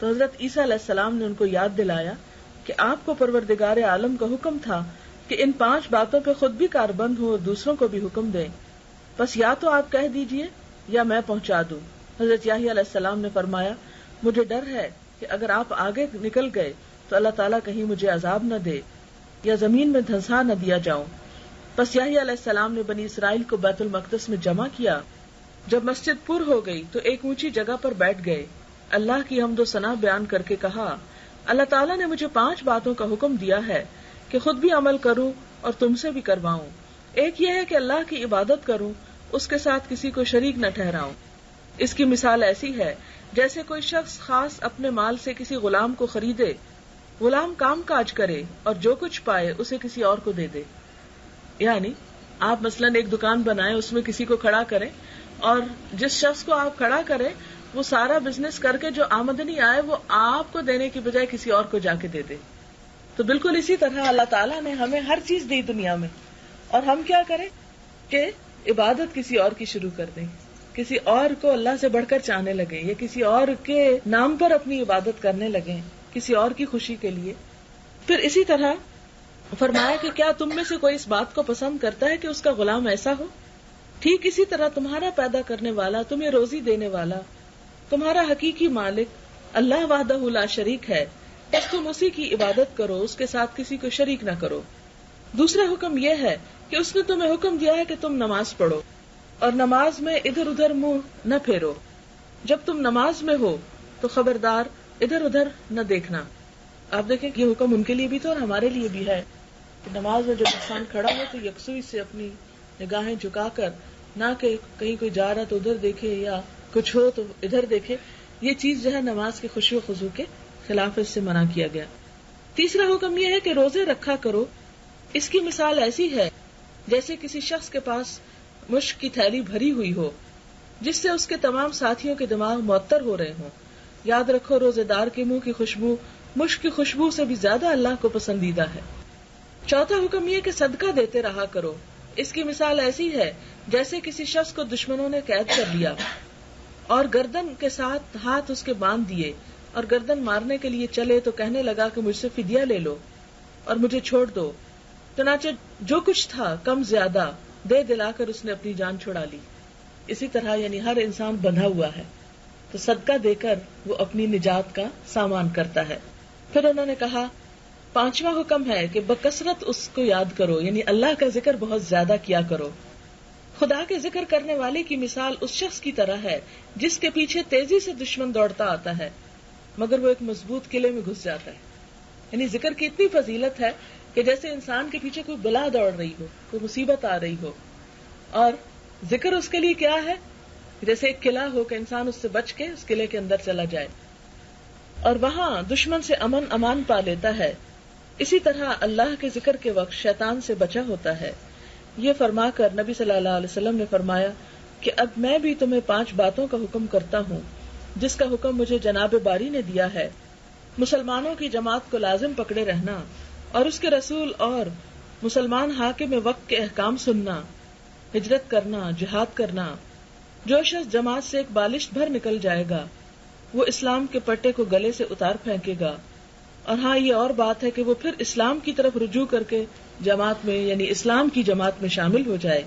تو حضرت عیسیٰ علیہ السلام نے ان کو یاد دلایا کہ آپ کو پروردگار عالم کا حکم تھا کہ ان 5 باتوں پہ خود بھی کاربند ہو اور دوسروں کو بھی حکم دیں. بس یا تو آپ کہہ دیجئے یا میں پہنچا دوں. حضرت یحییٰ علیہ السلام نے فرمایا مجھے ڈر ہے کہ اگر آپ آگے نکل گئے تو اللہ تعالیٰ کہیں مجھے عذاب نہ دے یا زمین میں دھنسا نہ دیا جاؤں. بس یحییٰ علیہ السلام نے بنی اسرائیل کو بیت المقدس میں جمع کیا. جب مسجد پر ہو گئی تو ایک اونچی جگہ پر بیٹھ گئے. اللہ کی حمد و ثنا بیان کر کے کہا اللہ تعالیٰ نے مجھے 5 باتوں کا حکم دیا ہے کہ خود بھی عمل کروں اور تم سے بھی کرواؤں. ایک یہ ہے کہ اللہ کی عبادت کروں, اس کے ساتھ کسی کو شریک نہ ٹھہراؤں. اس کی مثال ایسی ہے جیسے کوئی شخص خاص اپنے مال سے کسی غلام کو خریدے, غلام کام کاج کرے اور جو کچھ پائے اسے کسی اور کو دے دے. یعنی آپ مثلاً ایک دکان بنائیں, اس میں کسی کو کھڑا کریں اور جس شخص کو آپ کھڑا کریں وہ سارا بزنس کر کے جو آمدنی آئے وہ آپ کو دینے کی بجائے کسی اور کو جا کے دے دے. تو بالکل اسی طرح اللہ تعالیٰ نے ہمیں ہر چیز دی دنیا میں, اور ہم کیا کریں کہ عبادت کسی اور کی شروع کر دیں, کسی اور کو اللہ سے بڑھ کر چاہنے لگیں یا کسی اور کے نام پر اپنی عبادت کرنے لگیں, کسی اور کی خوشی کے لیے. پھر اسی طرح فرمایا کہ کیا تم میں سے کوئی اس بات کو پسند کرتا ہے کہ اس کا غلام ایسا ہو؟ ٹھیک اسی طرح تمہارا پیدا کرنے والا, تمہیں روزی دینے والا, تمہارا حقیقی مالک اللہ وحدہ لا شریک ہے. بس تم اسی کی عبادت کرو, اس کے ساتھ کسی کو شریک نہ کرو. دوسرا حکم یہ ہے کہ اس نے تمہیں حکم دیا ہے کہ تم نماز پڑھو اور نماز میں ادھر ادھر منہ نہ پھیرو. جب تم نماز میں ہو تو خبردار ادھر ادھر نہ دیکھنا. آپ دیکھیں یہ حکم ان کے لیے بھی تھا اور ہمارے لیے بھی ہے کہ نماز میں جب انسان کھڑا ہو تو یکسوئی سے اپنی نگاہیں جھکا کر, نہ کہ کہیں کوئی جا رہا تو ادھر دیکھے یا کچھ ہو تو ادھر دیکھے. یہ چیز جو ہے نماز کے خشوع و خضوع کے خلاف اس سے منع کیا گیا. تیسرا حکم یہ ہے کہ روزے رکھا کرو. اس کی مثال ایسی ہے جیسے کسی شخص کے پاس مشک کی تھیلی بھری ہوئی ہو جس سے اس کے تمام ساتھیوں کے دماغ معطر ہو رہے ہوں. یاد رکھو روزے دار کے منہ کی خوشبو مشک کی خوشبو سے بھی زیادہ اللہ کو پسندیدہ ہے. چوتھا حکم یہ کہ صدقہ دیتے رہا کرو. اس کی مثال ایسی ہے جیسے کسی شخص کو دشمنوں نے قید کر لیا اور گردن کے ساتھ ہاتھ اس کے باندھ دیے اور گردن مارنے کے لیے چلے تو کہنے لگا کہ مجھ سے فدیہ لے لو اور مجھے چھوڑ دو. چنانچہ جو کچھ تھا کم زیادہ دے دلا کر اس نے اپنی جان چھڑا لی. اسی طرح یعنی ہر انسان بندھا ہوا ہے تو صدقہ دے کر وہ اپنی نجات کا سامان کرتا ہے. پھر انہوں نے کہا 5واں حکم ہے کہ بکثرت اس کو یاد کرو, یعنی اللہ کا ذکر بہت زیادہ کیا کرو. خدا کے ذکر کرنے والے کی مثال اس شخص کی طرح ہے جس کے پیچھے تیزی سے دشمن دوڑتا آتا ہے مگر وہ ایک مضبوط قلعے میں گھس جاتا ہے. یعنی ذکر کی اتنی فضیلت ہے کہ جیسے انسان کے پیچھے کوئی بلا دوڑ رہی ہو, کوئی مصیبت آ رہی ہو, اور ذکر اس کے لیے کیا ہے جیسے ایک قلعہ ہو کہ انسان اس سے بچ کے اس قلعے کے اندر چلا جائے اور وہاں دشمن سے امن امان پا لیتا ہے. اسی طرح اللہ کے ذکر کے وقت شیطان سے بچا ہوتا ہے. یہ فرما کر نبی صلی اللہ علیہ وسلم نے فرمایا کہ اب میں بھی تمہیں 5 باتوں کا حکم کرتا ہوں جس کا حکم مجھے جناب باری نے دیا ہے. مسلمانوں کی جماعت کو لازم پکڑے رہنا اور اس کے رسول اور مسلمان حاکم وقت کے احکام سننا, ہجرت کرنا, جہاد کرنا. جو شخص جماعت سے ایک بالشت بھر نکل جائے گا وہ اسلام کے پٹے کو گلے سے اتار پھینکے گا. اور ہاں یہ اور بات ہے کہ وہ پھر اسلام کی طرف رجوع کر کے جماعت میں یعنی اسلام کی جماعت میں شامل ہو جائے.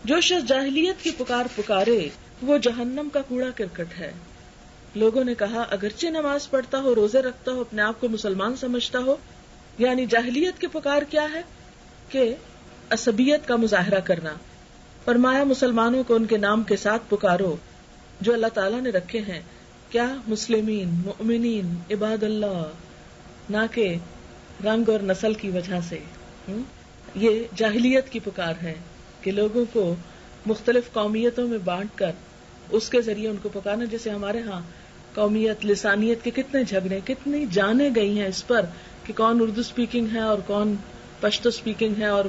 جو شخص جاہلیت کی پکار پکارے وہ جہنم کا کوڑا کرکٹ ہے. لوگوں نے کہا اگرچہ نماز پڑھتا ہو, روزے رکھتا ہو, اپنے آپ کو مسلمان سمجھتا ہو, یعنی جاہلیت کی پکار کیا ہے کہ عصبیت کا مظاہرہ کرنا. فرمایا مسلمانوں کو ان کے نام کے ساتھ پکارو جو اللہ تعالیٰ نے رکھے ہیں, کیا مسلمین, مؤمنین, عباد اللہ, نہ کہ رنگ اور نسل کی وجہ سے. یہ جاہلیت کی پکار ہے کہ لوگوں کو مختلف قومیتوں میں بانٹ کر اس کے ذریعے ان کو پکارنا. جیسے ہمارے ہاں قومیت لسانیت کے کتنے جھگڑے, کتنی جانیں گئی ہیں اس پر کہ کون اردو سپیکنگ ہے اور کون پشتو سپیکنگ ہے اور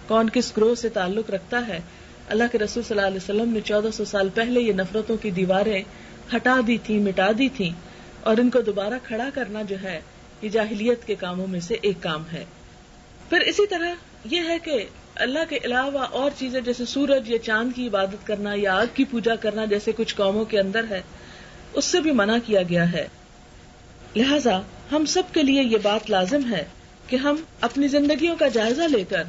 کون کس گروہ سے تعلق رکھتا ہے. اللہ کے رسول صلی اللہ علیہ وسلم نے 1400 سال پہلے یہ نفرتوں کی دیواریں ہٹا دی تھی, مٹا دی تھی, اور ان کو دوبارہ کھڑا کرنا جو ہے یہ جاہلیت کے کاموں میں سے ایک کام ہے. پھر اسی طرح یہ ہے کہ اللہ کے علاوہ اور چیزیں جیسے سورج یا چاند کی عبادت کرنا یا آگ کی پوجا کرنا جیسے کچھ قوموں کے اندر ہے، اس سے بھی منع کیا گیا ہے. لہذا ہم سب کے لیے یہ بات لازم ہے کہ ہم اپنی زندگیوں کا جائزہ لے کر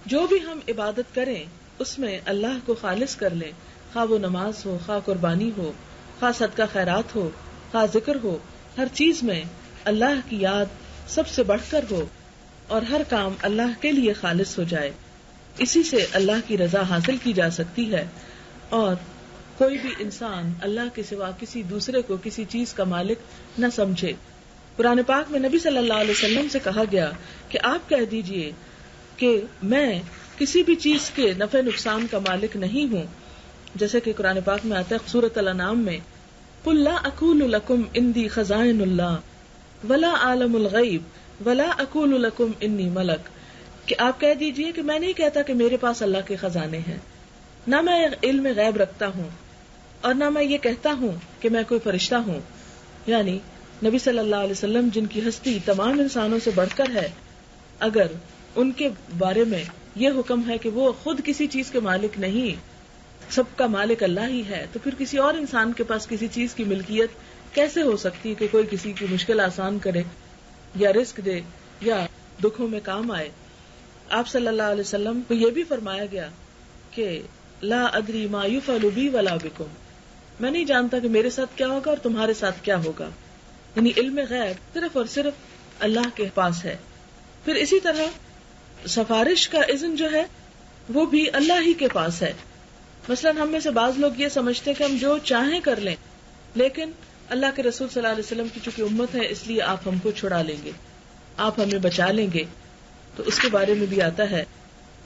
جو بھی ہم عبادت کریں اس میں اللہ کو خالص کر لیں، خواہ وہ نماز ہو، خواہ قربانی ہو، خواہ صدقہ خیرات ہو، خواہ ذکر ہو، ہر چیز میں اللہ کی یاد سب سے بڑھ کر ہو اور ہر کام اللہ کے لیے خالص ہو جائے. اسی سے اللہ کی رضا حاصل کی جا سکتی ہے، اور کوئی بھی انسان اللہ کے سوا کسی دوسرے کو کسی چیز کا مالک نہ سمجھے. قرآن پاک میں نبی صلی اللہ علیہ وسلم سے کہا گیا کہ آپ کہہ دیجئے کہ میں کسی بھی چیز کے نفع نقصان کا مالک نہیں ہوں، جیسے کہ قرآن پاک میں آتا ہے سورۃ الانعام میں قُلْ لَا أَقُولُ لَكُمْ عِنْدِي خَزَائِنُ اللَّهِ وَلَا أَعْلَمُ الْغَيْبَ وَلَا أَقُولُ لَكُمْ إِنِّي مَلَكٌ، کہ آپ کہہ دیجئے کہ میں نہیں کہتا کہ میرے پاس اللہ کے خزانے ہیں، نہ میں علم غیب رکھتا ہوں اور نہ میں یہ کہتا ہوں کہ میں کوئی فرشتہ ہوں. یعنی نبی صلی اللہ علیہ وسلم جن کی ہستی تمام انسانوں سے بڑھ کر ہے، اگر ان کے بارے میں یہ حکم ہے کہ وہ خود کسی چیز کے مالک نہیں، سب کا مالک اللہ ہی ہے، تو پھر کسی اور انسان کے پاس کسی چیز کی ملکیت کیسے ہو سکتی ہے کہ کوئی کسی کی مشکل آسان کرے یا رزق دے یا دکھوں میں کام آئے. آپ صلی اللہ علیہ وسلم کو یہ بھی فرمایا گیا کہ لا ادری ما یفعل بی ولا بکم، میں نہیں جانتا کہ میرے ساتھ کیا ہوگا اور تمہارے ساتھ کیا ہوگا. یعنی علم غیب صرف اور صرف اللہ کے پاس ہے. پھر اسی طرح سفارش کا اذن جو ہے وہ بھی اللہ ہی کے پاس ہے. مثلا ہم میں سے بعض لوگ یہ سمجھتے ہیں کہ ہم جو چاہیں کر لیں، لیکن اللہ کے رسول صلی اللہ علیہ وسلم کی چونکہ امت ہے اس لیے آپ ہم کو چھڑا لیں گے، آپ ہمیں بچا لیں گے. تو اس کے بارے میں بھی آتا ہے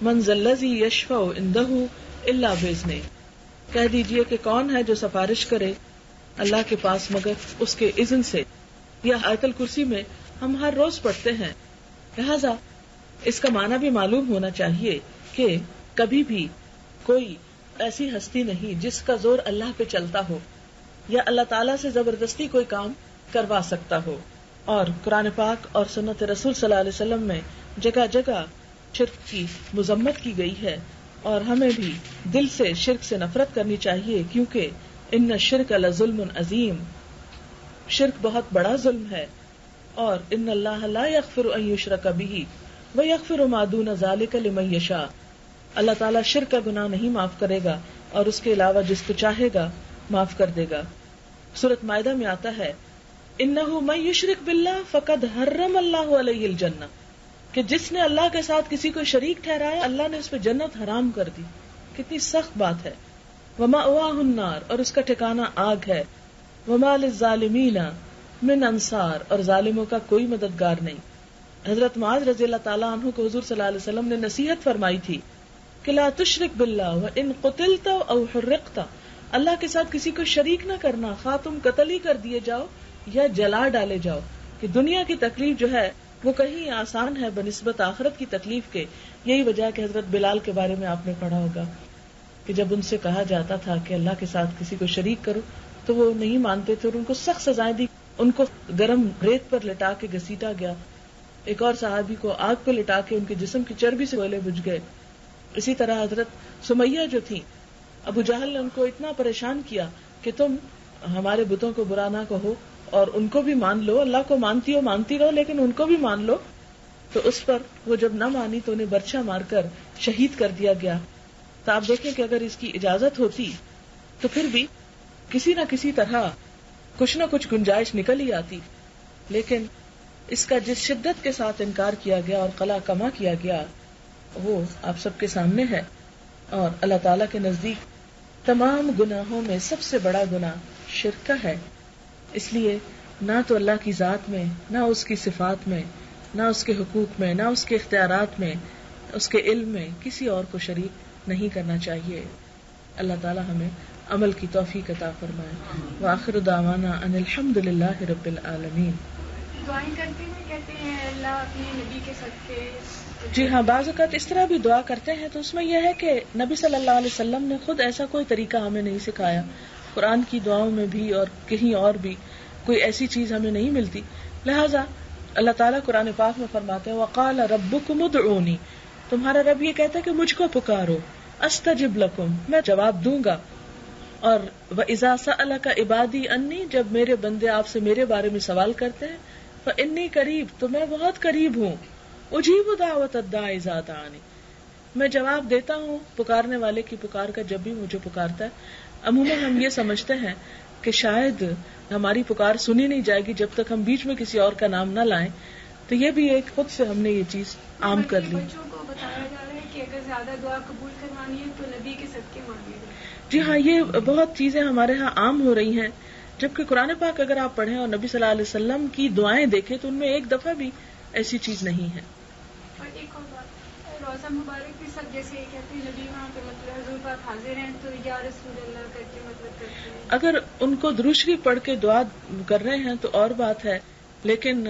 من ذا الذی یشفع عندہ الا باذنہ، کہہ دیجئے کہ کون ہے جو سفارش کرے اللہ کے پاس مگر اس کے اذن سے. یا آیت الکرسی میں ہم ہر روز پڑھتے ہیں. لہذا اس کا معنی بھی معلوم ہونا چاہیے کہ کبھی بھی کوئی ایسی ہستی نہیں جس کا زور اللہ پہ چلتا ہو یا اللہ تعالیٰ سے زبردستی کوئی کام کروا سکتا ہو. اور قرآن پاک اور سنت رسول صلی اللہ علیہ وسلم میں جگہ جگہ شرک کی مذمت کی گئی ہے، اور ہمیں بھی دل سے شرک سے نفرت کرنی چاہیے، کیونکہ ان الشرک لظلم عظیم، شرک بہت بڑا ظلم ہے. اور ان اللہ لا یغفر ان یشرک بہ ویغفر ما دون ذلک لمن یشاء، اللہ تعالیٰ شرک کا گناہ نہیں معاف کرے گا اور اس کے علاوہ جس کو چاہے گا معاف کر دے گا. سورۃ مائدہ میں آتا ہے انہ من یشرک باللہ فقد حرم اللہ علیہ الجنہ، کہ جس نے اللہ کے ساتھ کسی کو شریک ٹھہرایا اللہ نے اس پہ جنت حرام کر دی. کتنی سخت بات ہے. ومأواہ النار، اور اس کا ٹھکانہ آگ ہے. وما للظالمین من انصار، اور ظالموں کا کوئی مددگار نہیں. حضرت معاذ رضی اللہ تعالیٰ عنہ کو حضور صلی اللہ علیہ وسلم نے نصیحت فرمائی تھی کہ لا تشرک باللہ وان قتلت او حرقت، اللہ کے ساتھ کسی کو شریک نہ کرنا، خواہ تم قتل ہی کر دیے جاؤ یا جلا ڈالے جاؤ. کہ دنیا کی تکلیف جو ہے وہ کہیں آسان ہے بنسبت آخرت کی تکلیف کے. یہی وجہ ہے کہ حضرت بلال کے بارے میں آپ نے پڑھا ہوگا کہ جب ان سے کہا جاتا تھا کہ اللہ کے ساتھ کسی کو شریک کرو تو وہ نہیں مانتے تھے اور ان کو سخت سزائیں دی. ان کو گرم ریت پر لٹا کے گھسیٹا گیا. ایک اور صحابی کو آگ پہ لٹا کے ان کے جسم کی چربی سے گولے بجھ گئے. اسی طرح حضرت سمیہ جو تھی، ابو جہل نے ان کو اتنا پریشان کیا کہ تم ہمارے بتوں کو برا نہ کہو اور ان کو بھی مان لو، اللہ کو مانتی ہو مانتی رہو لیکن ان کو بھی مان لو. تو اس پر وہ جب نہ مانی تو انہیں برچھا مار کر شہید کر دیا گیا. تو آپ دیکھیں کہ اگر اس کی اجازت ہوتی تو پھر بھی کسی نہ کسی طرح کچھ نہ کچھ گنجائش نکل ہی آتی. لیکن اس کا جس شدت کے ساتھ انکار کیا گیا اور قلع کما کیا گیا وہ آپ سب کے سامنے ہے. اور اللہ تعالیٰ کے نزدیک تمام گناہوں میں سب سے بڑا گناہ شرک کا ہے. اس لیے نہ تو اللہ کی ذات میں، نہ اس کی صفات میں، نہ اس کے حقوق میں، نہ اس کے اختیارات میں، اس کے علم میں کسی اور کو شریک نہیں کرنا چاہیے. اللہ تعالیٰ ہمیں عمل کی توفیق عطا فرمائے. وآخر دعوانا ان الحمد للہ رب العالمین. دعائیں کرتے ہیں، کہتے ہیں اللہ اپنے نبی کے صدقے. جی ہاں، بعض اوقات اس طرح بھی دعا کرتے ہیں تو اس میں یہ ہے کہ نبی صلی اللہ علیہ وسلم نے خود ایسا کوئی طریقہ ہمیں نہیں سکھایا. قرآن کی دعاؤں میں بھی اور کہیں اور بھی کوئی ایسی چیز ہمیں نہیں ملتی. لہٰذا اللہ تعالیٰ قرآن پاک میں فرماتے ہیں وَقَالَ رَبُّكُمُ ادْعُونِي، تمہارا رب یہ کہتا ہے کہ مجھ کو پکارو، استجب لکم، میں جواب دوں گا. اور وَإِذَا سَأَلَكَ عِبَادِي أَنِّي، جب میرے بندے آپ سے میرے بارے میں سوال کرتے ہیں، فَإِنِّي قریب، تو میں بہت قریب ہوں، اجیب دعوت الداعِ اذا دعانی، میں جواب دیتا ہوں پکارنے والے کی پکار کا جب بھی مجھے پکارتا ہے. عموماً ہم یہ سمجھتے ہیں کہ شاید ہماری پکار سنی نہیں جائے گی جب تک ہم بیچ میں کسی اور کا نام نہ لائیں، تو یہ بھی ایک خود سے ہم نے یہ چیز عام کر لی. بچوں کو بتایا جا رہا ہے کہ اگر زیادہ دعا قبول کروانی ہے تو نبی کے صدقے مانگے گا. جی ہاں، یہ بہت چیزیں ہمارے ہاں عام ہو رہی ہیں، جبکہ قرآن پاک اگر آپ پڑھیں اور نبی صلی اللہ علیہ وسلم کی دعائیں دیکھیں تو ان میں ایک دفعہ بھی ایسی چیز نہیں ہے. اور ایک اور بات، روزہ مبارک بھی سب جیسے کہتے ہیں نبی وہاں پہ مطلب حضور پاک حاضر ہیں تو یا رسول اللہ کر کے مطلب کرتے ہیں. اگر ان کو درود شریف پڑھ کے دعا کر رہے ہیں تو اور بات ہے، لیکن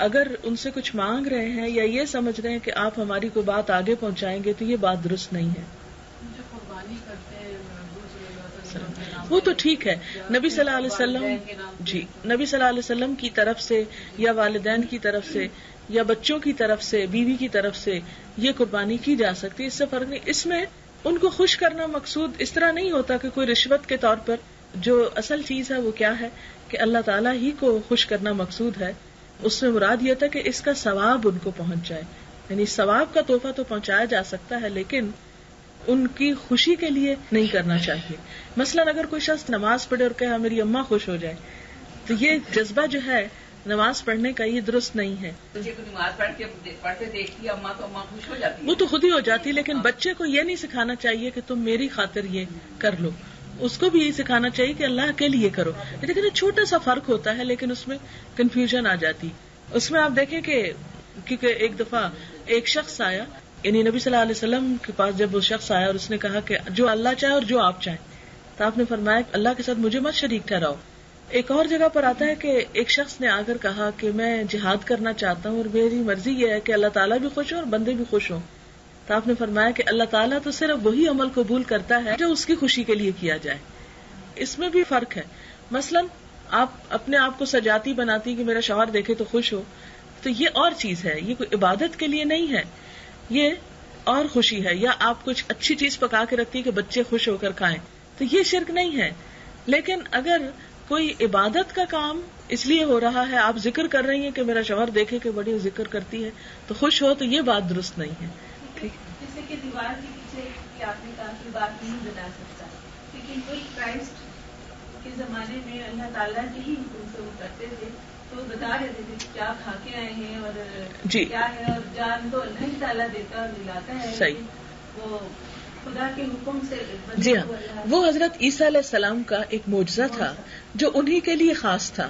اگر ان سے کچھ مانگ رہے ہیں یا یہ سمجھ رہے ہیں کہ آپ ہماری کوئی بات آگے پہنچائیں گے تو یہ بات درست نہیں ہے. جو قربانی کرتے ہیں وہ تو ٹھیک ہے، نبی صلی اللہ علیہ وسلم، جی نبی صلی اللہ علیہ وسلم کی طرف سے یا والدین کی طرف سے یا بچوں کی طرف سے، بیوی کی طرف سے یہ قربانی کی جا سکتی ہے، اس سے فرق نہیں. اس میں ان کو خوش کرنا مقصود اس طرح نہیں ہوتا کہ کوئی رشوت کے طور پر. جو اصل چیز ہے وہ کیا ہے کہ اللہ تعالیٰ ہی کو خوش کرنا مقصود ہے. اس میں مراد یہ تھا کہ اس کا ثواب ان کو پہنچ جائے، یعنی ثواب کا تحفہ تو پہنچایا جا سکتا ہے لیکن ان کی خوشی کے لیے نہیں کرنا چاہیے. مثلا اگر کوئی شخص نماز پڑھے اور کہے میری اماں خوش ہو جائے تو یہ جذبہ جو ہے نماز پڑھنے کا یہ درست نہیں ہے. بچے کو نماز پڑھتے دیکھتی اماں تو اماں خوش ہو جاتی ہے، وہ تو خود ہی ہو جاتی ہے، لیکن بچے کو یہ نہیں سکھانا چاہیے کہ تم میری خاطر یہ کر لو. اس کو بھی یہ سکھانا چاہیے کہ اللہ کے لیے کرو. لیکن چھوٹا سا فرق ہوتا ہے لیکن اس میں کنفیوژن آ جاتی. اس میں آپ دیکھیں کہ کیونکہ ایک دفعہ ایک شخص آیا، یعنی نبی صلی اللہ علیہ وسلم کے پاس جب وہ شخص آیا اور اس نے کہا کہ جو اللہ چاہے اور جو آپ چاہیں، تو آپ نے فرمایا اللہ کے ساتھ مجھے مت شریک ٹھہراؤ. ایک اور جگہ پر آتا ہے کہ ایک شخص نے آ کر کہا کہ میں جہاد کرنا چاہتا ہوں اور میری مرضی یہ ہے کہ اللہ تعالیٰ بھی خوش ہو اور بندے بھی خوش ہوں. تو آپ نے فرمایا کہ اللہ تعالیٰ تو صرف وہی عمل قبول کرتا ہے جو اس کی خوشی کے لیے کیا جائے. اس میں بھی فرق ہے. مثلا آپ اپنے آپ کو سجاتی بناتی کہ میرا شوہر دیکھے تو خوش ہو، تو یہ اور چیز ہے، یہ کوئی عبادت کے لیے نہیں ہے، یہ اور خوشی ہے. یا آپ کچھ اچھی چیز پکا کے رکھتی کہ بچے خوش ہو کر کھائیں، تو یہ شرک نہیں ہے. لیکن اگر کوئی عبادت کا کام اس لیے ہو رہا ہے، آپ ذکر کر رہی ہیں کہ میرا شوہر دیکھے کہ بڑی ذکر کرتی ہے تو خوش ہو، تو یہ بات درست نہیں ہے. جیسے کہ دیوار کے پیچھے کی آپ نے کہا کہ بات نہیں بتا سکتا، لیکن وہی کرائسٹ کے زمانے میں اللہ تعالیٰ کے ہی حکم سے وہ کرتے تھے، تو بتا رہے تھے کیا کھا کے آئے ہیں اور جی کیا ہے، اور جان تو اللہ ہی تعالیٰ دیتا اور دلاتا ہے. صحیح. وہ خدا کے حکم سے. جی ہاں، وہ حضرت عیسیٰ علیہ السلام کا ایک معجزہ تھا جو انہی کے لیے خاص تھا.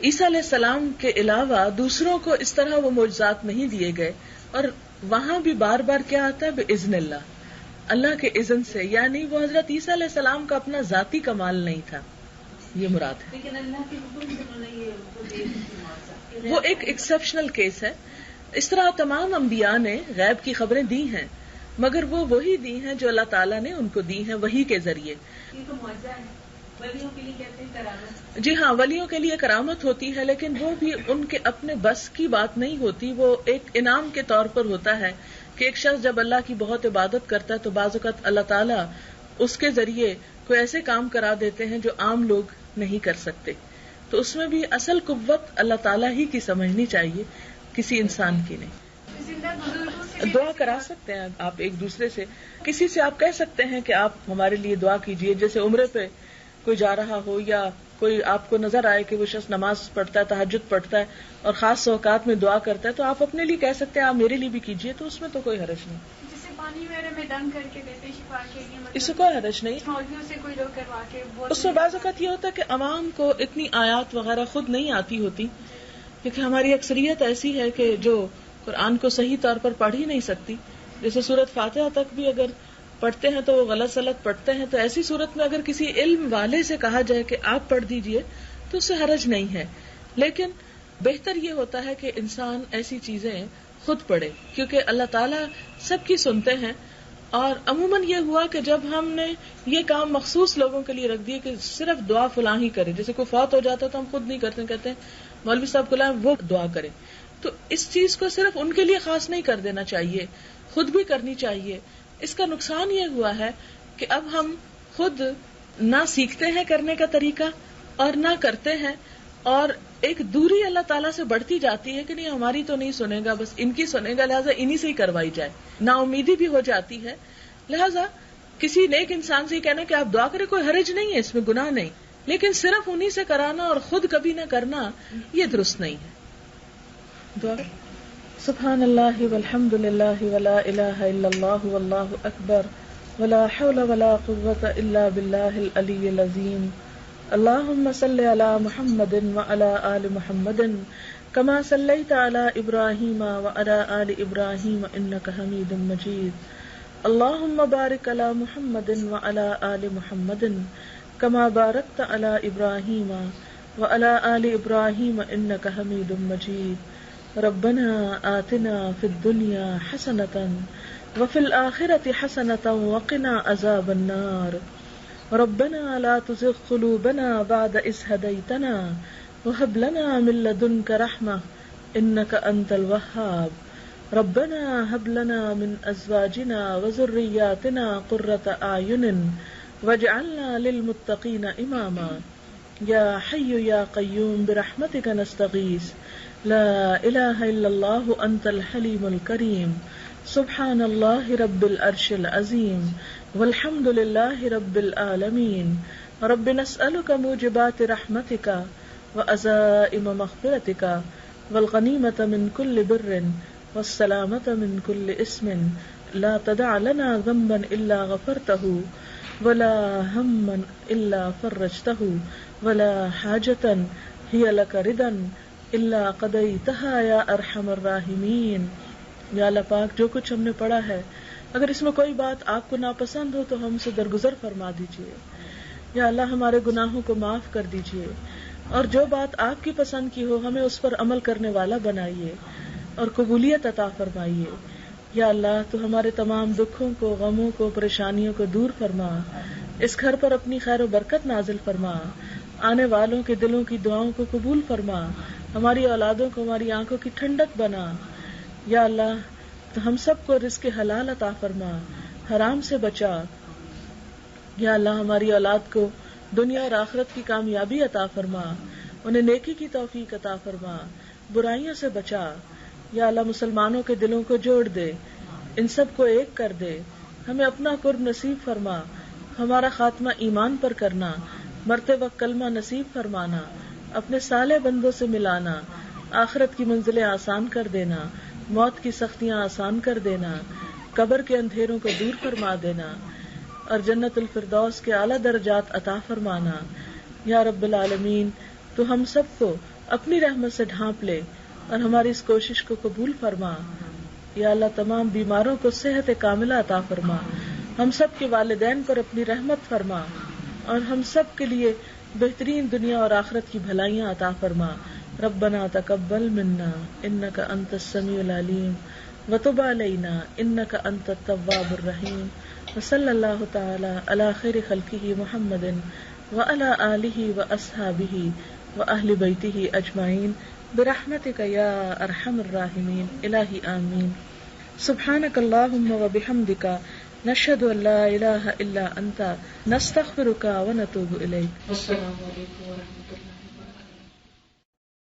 عیسیٰ علیہ السلام کے علاوہ دوسروں کو اس طرح وہ معجزات نہیں دیے گئے. اور وہاں بھی بار بار کیا آتا ہے، بِإِذْنِ اللہ، اللہ کے اذن سے. یعنی وہ حضرت عیسیٰ علیہ السلام کا اپنا ذاتی کمال نہیں تھا، یہ مراد ہے. لیکن اللہ کے حکم سے انہوں نے یہ ان کو دے دی. وہ ایک ایکسپشنل کیس ہے. اس طرح تمام انبیاء نے غیب کی خبریں دی ہیں، مگر وہ وہی دی ہیں جو اللہ تعالیٰ نے ان کو دی ہیں وحی کے ذریعے. یہ تو معجزہ ہے. ولیوں کے لیے کہتے ہیں کرامت. جی ہاں، ولیوں کے لیے کرامت ہوتی ہے، لیکن وہ بھی ان کے اپنے بس کی بات نہیں ہوتی. وہ ایک انعام کے طور پر ہوتا ہے کہ ایک شخص جب اللہ کی بہت عبادت کرتا ہے تو بعض اوقات اللہ تعالیٰ اس کے ذریعے کوئی ایسے کام کرا دیتے ہیں جو عام لوگ نہیں کر سکتے. تو اس میں بھی اصل قوت اللہ تعالیٰ ہی کی سمجھنی چاہیے، کسی انسان کی نہیں. دعا کرا سکتے ہیں آپ ایک دوسرے سے، کسی سے آپ کہہ سکتے ہیں کہ آپ ہمارے لیے دعا کیجیے. جیسے عمرے پہ کوئی جا رہا ہو یا کوئی آپ کو نظر آئے کہ وہ شخص نماز پڑھتا ہے، تہجد پڑھتا ہے اور خاص اوقات میں دعا کرتا ہے، تو آپ اپنے لیے کہہ سکتے ہیں آپ میرے لیے بھی کیجیے، تو اس میں تو کوئی حرج نہیں. جسے پانی وغیرہ میں ڈنگ کر کے دیتے شفا کے لیے، اس سے کوئی حرج نہیں. مولویوں سے کوئی لوگ کروا کے. اس میں بعض اوقات یہ ہوتا ہے کہ عوام کو اتنی آیات وغیرہ خود نہیں آتی ہوتی، کیونکہ ہماری اکثریت ایسی ہے کہ جو قرآن کو صحیح طور پر پڑھ ہی نہیں سکتی. جیسے سورۃ فاتحہ تک بھی اگر پڑھتے ہیں تو وہ غلط سلط پڑھتے ہیں، تو ایسی صورت میں اگر کسی علم والے سے کہا جائے کہ آپ پڑھ دیجئے تو اس سے حرج نہیں ہے. لیکن بہتر یہ ہوتا ہے کہ انسان ایسی چیزیں خود پڑھے، کیونکہ اللہ تعالیٰ سب کی سنتے ہیں. اور عموماً یہ ہوا کہ جب ہم نے یہ کام مخصوص لوگوں کے لیے رکھ دیے کہ صرف دعا فلاں ہی کرے، جیسے کوئی فوت ہو جاتا تو ہم خود نہیں کرتے، کہتے ہیں مولوی صاحب کو لائیں وہ دعا کرے. تو اس چیز کو صرف ان کے لیے خاص نہیں کر دینا چاہیے. خود بھی کرنی چاہیے. اس کا نقصان یہ ہوا ہے کہ اب ہم خود نہ سیکھتے ہیں کرنے کا طریقہ اور نہ کرتے ہیں, اور ایک دوری اللہ تعالیٰ سے بڑھتی جاتی ہے کہ نہیں ہماری تو نہیں سنے گا, بس ان کی سنے گا, لہٰذا انہی سے ہی کروائی جائے. نا امیدی بھی ہو جاتی ہے. لہٰذا کسی نیک انسان سے کہنا کہ آپ دعا کریں کوئی حرج نہیں ہے, اس میں گناہ نہیں, لیکن صرف انہی سے کرانا اور خود کبھی نہ کرنا یہ درست نہیں ہے. دعا سبحان اللہ والحمد للہ ولا الہ الا اللہ واللہ اکبر ولا حول ولا قوة الا باللہ العلی العظیم. اللہم صل علی محمد وعلی آل محمد کما صلیت علی ابراہیم وعلی آل ابراہیم انک حمید مجید. اللہم بارک علی محمد وعلی آل محمد کما بارکت علی ابراہیم وعلی آل ابراہیم انک حمید مجید. ربنا آتنا فی الدنیا حسنۃ وفی الآخرۃ حسنۃ وقنا عذاب النار. ربنا لا تزغ قلوبنا بعد إذ هديتنا وهب لنا من لدنك رحمة إنك أنت الوهاب. ربنا هب لنا من أزواجنا وذرياتنا قرة أعين واجعلنا للمتقين إماما. يا حي يا قيوم برحمتك نستغيث لا إله إلا الله أنت الحليم الكريم. سبحان الله رب العرش العظيم والحمد لله رب العالمين. رب نسألك موجبات رحمتك وعزائم مغفرتك والغنيمة من كل بر والسلامة من كل اسم. لا تدع لنا ذنبا إلا غفرته ولا هما إلا فرجته ولا حاجة هي لك رضا إلا قضيتها يا أرحم الراحمين. یا اللہ پاک جو کچھ ہم نے پڑھا ہے اگر اس میں کوئی بات آپ کو ناپسند ہو تو ہم سے درگزر فرما دیجیے. یا اللہ ہمارے گناہوں کو معاف کر دیجیے, اور جو بات آپ کی پسند کی ہو ہمیں اس پر عمل کرنے والا بنائیے اور قبولیت عطا فرمائیے. یا اللہ تو ہمارے تمام دکھوں کو, غموں کو, پریشانیوں کو دور فرما. اس گھر پر اپنی خیر و برکت نازل فرما. آنے والوں کے دلوں کی دعاؤں کو قبول فرما. ہماری اولادوں کو ہماری آنکھوں کی ٹھنڈک بنا. یا اللہ تو ہم سب کو رزق حلال عطا فرما, حرام سے بچا. یا اللہ ہماری اولاد کو دنیا اور آخرت کی کامیابی عطا فرما, انہیں نیکی کی توفیق عطا فرما, برائیوں سے بچا. یا اللہ مسلمانوں کے دلوں کو جوڑ دے, ان سب کو ایک کر دے. ہمیں اپنا قرب نصیب فرما, ہمارا خاتمہ ایمان پر کرنا, مرتے وقت کلمہ نصیب فرمانا, اپنے صالح بندوں سے ملانا, آخرت کی منزلیں آسان کر دینا, موت کی سختیاں آسان کر دینا, قبر کے اندھیروں کو دور فرما دینا, اور جنت الفردوس کے اعلیٰ درجات عطا فرمانا. یا رب العالمین تو ہم سب کو اپنی رحمت سے ڈھانپ لے اور ہماری اس کوشش کو قبول فرما. یا اللہ تمام بیماروں کو صحت کاملہ عطا فرما, ہم سب کے والدین پر اپنی رحمت فرما, اور ہم سب کے لیے بہترین دنیا اور آخرت کی بھلائیاں عطا فرما. ربنا تقبل منا انك انت السميع العليم وتب علينا انك انت التواب الرحيم. وصلى الله تعالى على خير خلقه محمد وعلى آله وأصحابه وأهل بيته أجمعين برحمتك يا أرحم الراحمين. إلهي آمين. سبحانك اللهم وبحمدك نشهد أن لا إله إلا أنت نستغفرك ونتوب إليك. والسلام عليكم ورحمة الله.